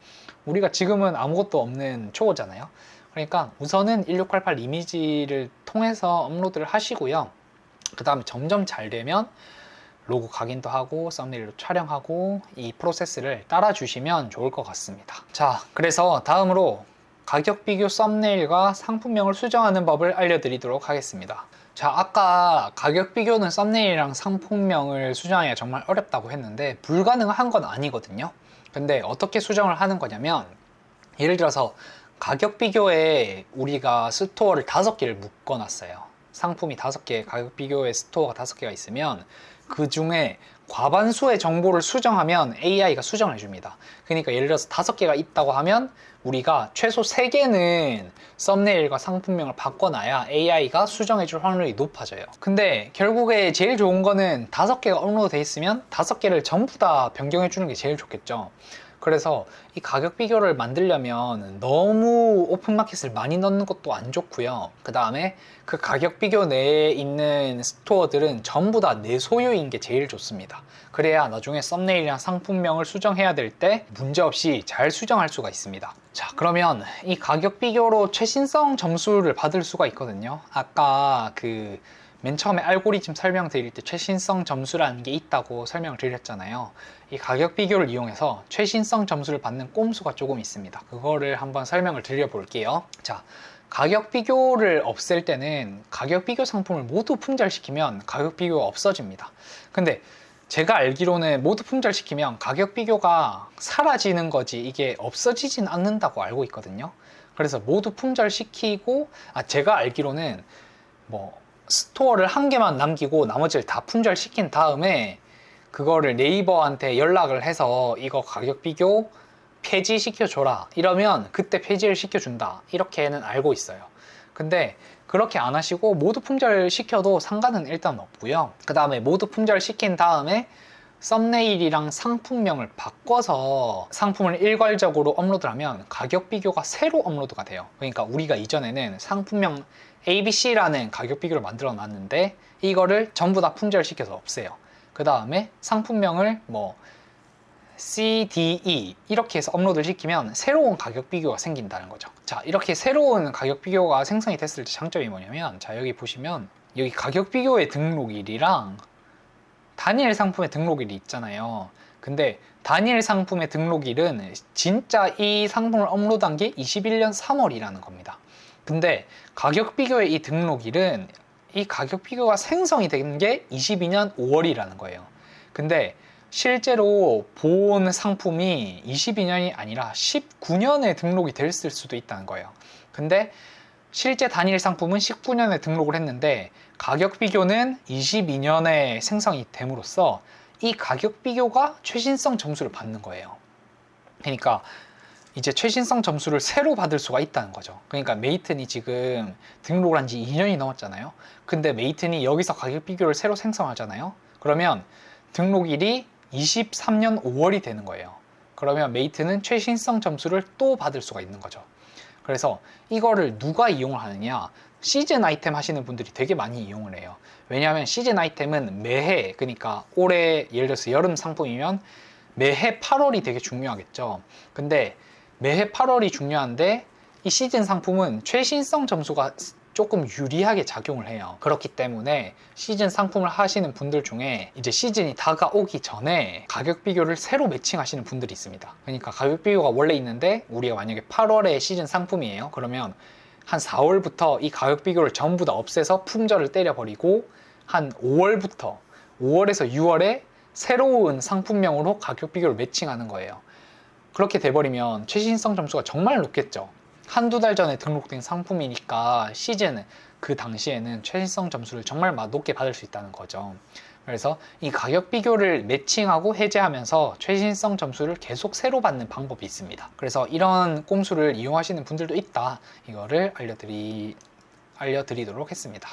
우리가 지금은 아무것도 없는 초보잖아요. 그러니까 우선은 1688 이미지를 통해서 업로드를 하시고요. 그 다음에 점점 잘 되면 로고 각인도 하고 썸네일도 촬영하고 이 프로세스를 따라 주시면 좋을 것 같습니다. 자, 그래서 다음으로 가격 비교 썸네일과 상품명을 수정하는 법을 알려드리도록 하겠습니다. 자, 아까 가격 비교는 썸네일이랑 상품명을 수정하기가 정말 어렵다고 했는데 불가능한 건 아니거든요. 근데 어떻게 수정을 하는 거냐면 예를 들어서 가격 비교에 우리가 스토어를 5개를 묶어 놨어요. 상품이 5개, 가격 비교에 스토어가 5개가 있으면 그 중에 과반수의 정보를 수정하면 AI가 수정을 해줍니다. 그러니까 예를 들어서 5개가 있다고 하면 우리가 최소 3개는 썸네일과 상품명을 바꿔놔야 AI가 수정해줄 확률이 높아져요. 근데 결국에 제일 좋은 거는 5개가 업로드 돼 있으면 5개를 전부 다 변경해주는 게 제일 좋겠죠. 그래서 이 가격 비교를 만들려면 너무 오픈마켓을 많이 넣는 것도 안 좋고요. 그 다음에 그 가격 비교 내에 있는 스토어들은 전부 다 내 소유인 게 제일 좋습니다. 그래야 나중에 썸네일이랑 상품명을 수정해야 될 때 문제없이 잘 수정할 수가 있습니다. 자, 그러면 이 가격 비교로 최신성 점수를 받을 수가 있거든요. 아까 맨 처음에 알고리즘 설명드릴 때 최신성 점수라는 게 있다고 설명을 드렸잖아요. 이 가격 비교를 이용해서 최신성 점수를 받는 꼼수가 조금 있습니다. 그거를 한번 설명을 드려볼게요. 자, 가격 비교를 없앨 때는 가격 비교 상품을 모두 품절시키면 가격 비교가 없어집니다. 근데 제가 알기로는 모두 품절시키면 가격 비교가 사라지는 거지 이게 없어지진 않는다고 알고 있거든요. 그래서 모두 품절시키고 제가 알기로는 뭐 스토어를 1개만 남기고 나머지를 다 품절시킨 다음에 그거를 네이버한테 연락을 해서 이거 가격 비교 폐지시켜줘라 이러면 그때 폐지를 시켜준다 이렇게는 알고 있어요. 근데 그렇게 안 하시고 모두 품절시켜도 상관은 일단 없고요. 그 다음에 모두 품절시킨 다음에 썸네일이랑 상품명을 바꿔서 상품을 일괄적으로 업로드를 하면 가격 비교가 새로 업로드가 돼요. 그러니까 우리가 이전에는 상품명 ABC라는 가격 비교를 만들어 놨는데 이거를 전부 다 품절시켜서 없애요. 그 다음에 상품명을 뭐 CDE 이렇게 해서 업로드를 시키면 새로운 가격 비교가 생긴다는 거죠. 자, 이렇게 새로운 가격 비교가 생성이 됐을 때 장점이 뭐냐면 자, 여기 보시면 여기 가격 비교의 등록일이랑 단일 상품의 등록일이 있잖아요. 근데 단일 상품의 등록일은 진짜 이 상품을 업로드한 게 21년 3월이라는 겁니다. 근데 가격 비교의 이 등록일은 이 가격 비교가 생성이 된 게 22년 5월이라는 거예요. 근데 실제로 본 상품이 22년이 아니라 19년에 등록이 됐을 수도 있다는 거예요. 근데 실제 단일 상품은 19년에 등록을 했는데 가격 비교는 22년에 생성이 됨으로써 이 가격 비교가 최신성 점수를 받는 거예요. 그러니까 이제 최신성 점수를 새로 받을 수가 있다는 거죠. 그러니까 메이튼이 지금 등록을 한 지 2년이 넘었잖아요. 근데 메이튼이 여기서 가격 비교를 새로 생성하잖아요. 그러면 등록일이 23년 5월이 되는 거예요. 그러면 메이튼은 최신성 점수를 또 받을 수가 있는 거죠. 그래서 이거를 누가 이용을 하느냐? 시즌 아이템 하시는 분들이 되게 많이 이용을 해요. 왜냐하면 시즌 아이템은 매해, 그러니까 올해 예를 들어서 여름 상품이면 매해 8월이 되게 중요하겠죠. 근데 매해 8월이 중요한데 이 시즌 상품은 최신성 점수가 조금 유리하게 작용을 해요. 그렇기 때문에 시즌 상품을 하시는 분들 중에 이제 시즌이 다가오기 전에 가격 비교를 새로 매칭하시는 분들이 있습니다. 그러니까 가격 비교가 원래 있는데 우리가 만약에 8월에 시즌 상품이에요. 그러면 한 4월부터 이 가격 비교를 전부 다 없애서 품절을 때려버리고 한 5월부터 5월에서 6월에 새로운 상품명으로 가격 비교를 매칭하는 거예요. 그렇게 돼버리면 최신성 점수가 정말 높겠죠. 한두 달 전에 등록된 상품이니까 시즌 그 당시에는 최신성 점수를 정말 높게 받을 수 있다는 거죠. 그래서 이 가격 비교를 매칭하고 해제하면서 최신성 점수를 계속 새로 받는 방법이 있습니다. 그래서 이런 꼼수를 이용하시는 분들도 있다. 이거를 알려드리도록 했습니다.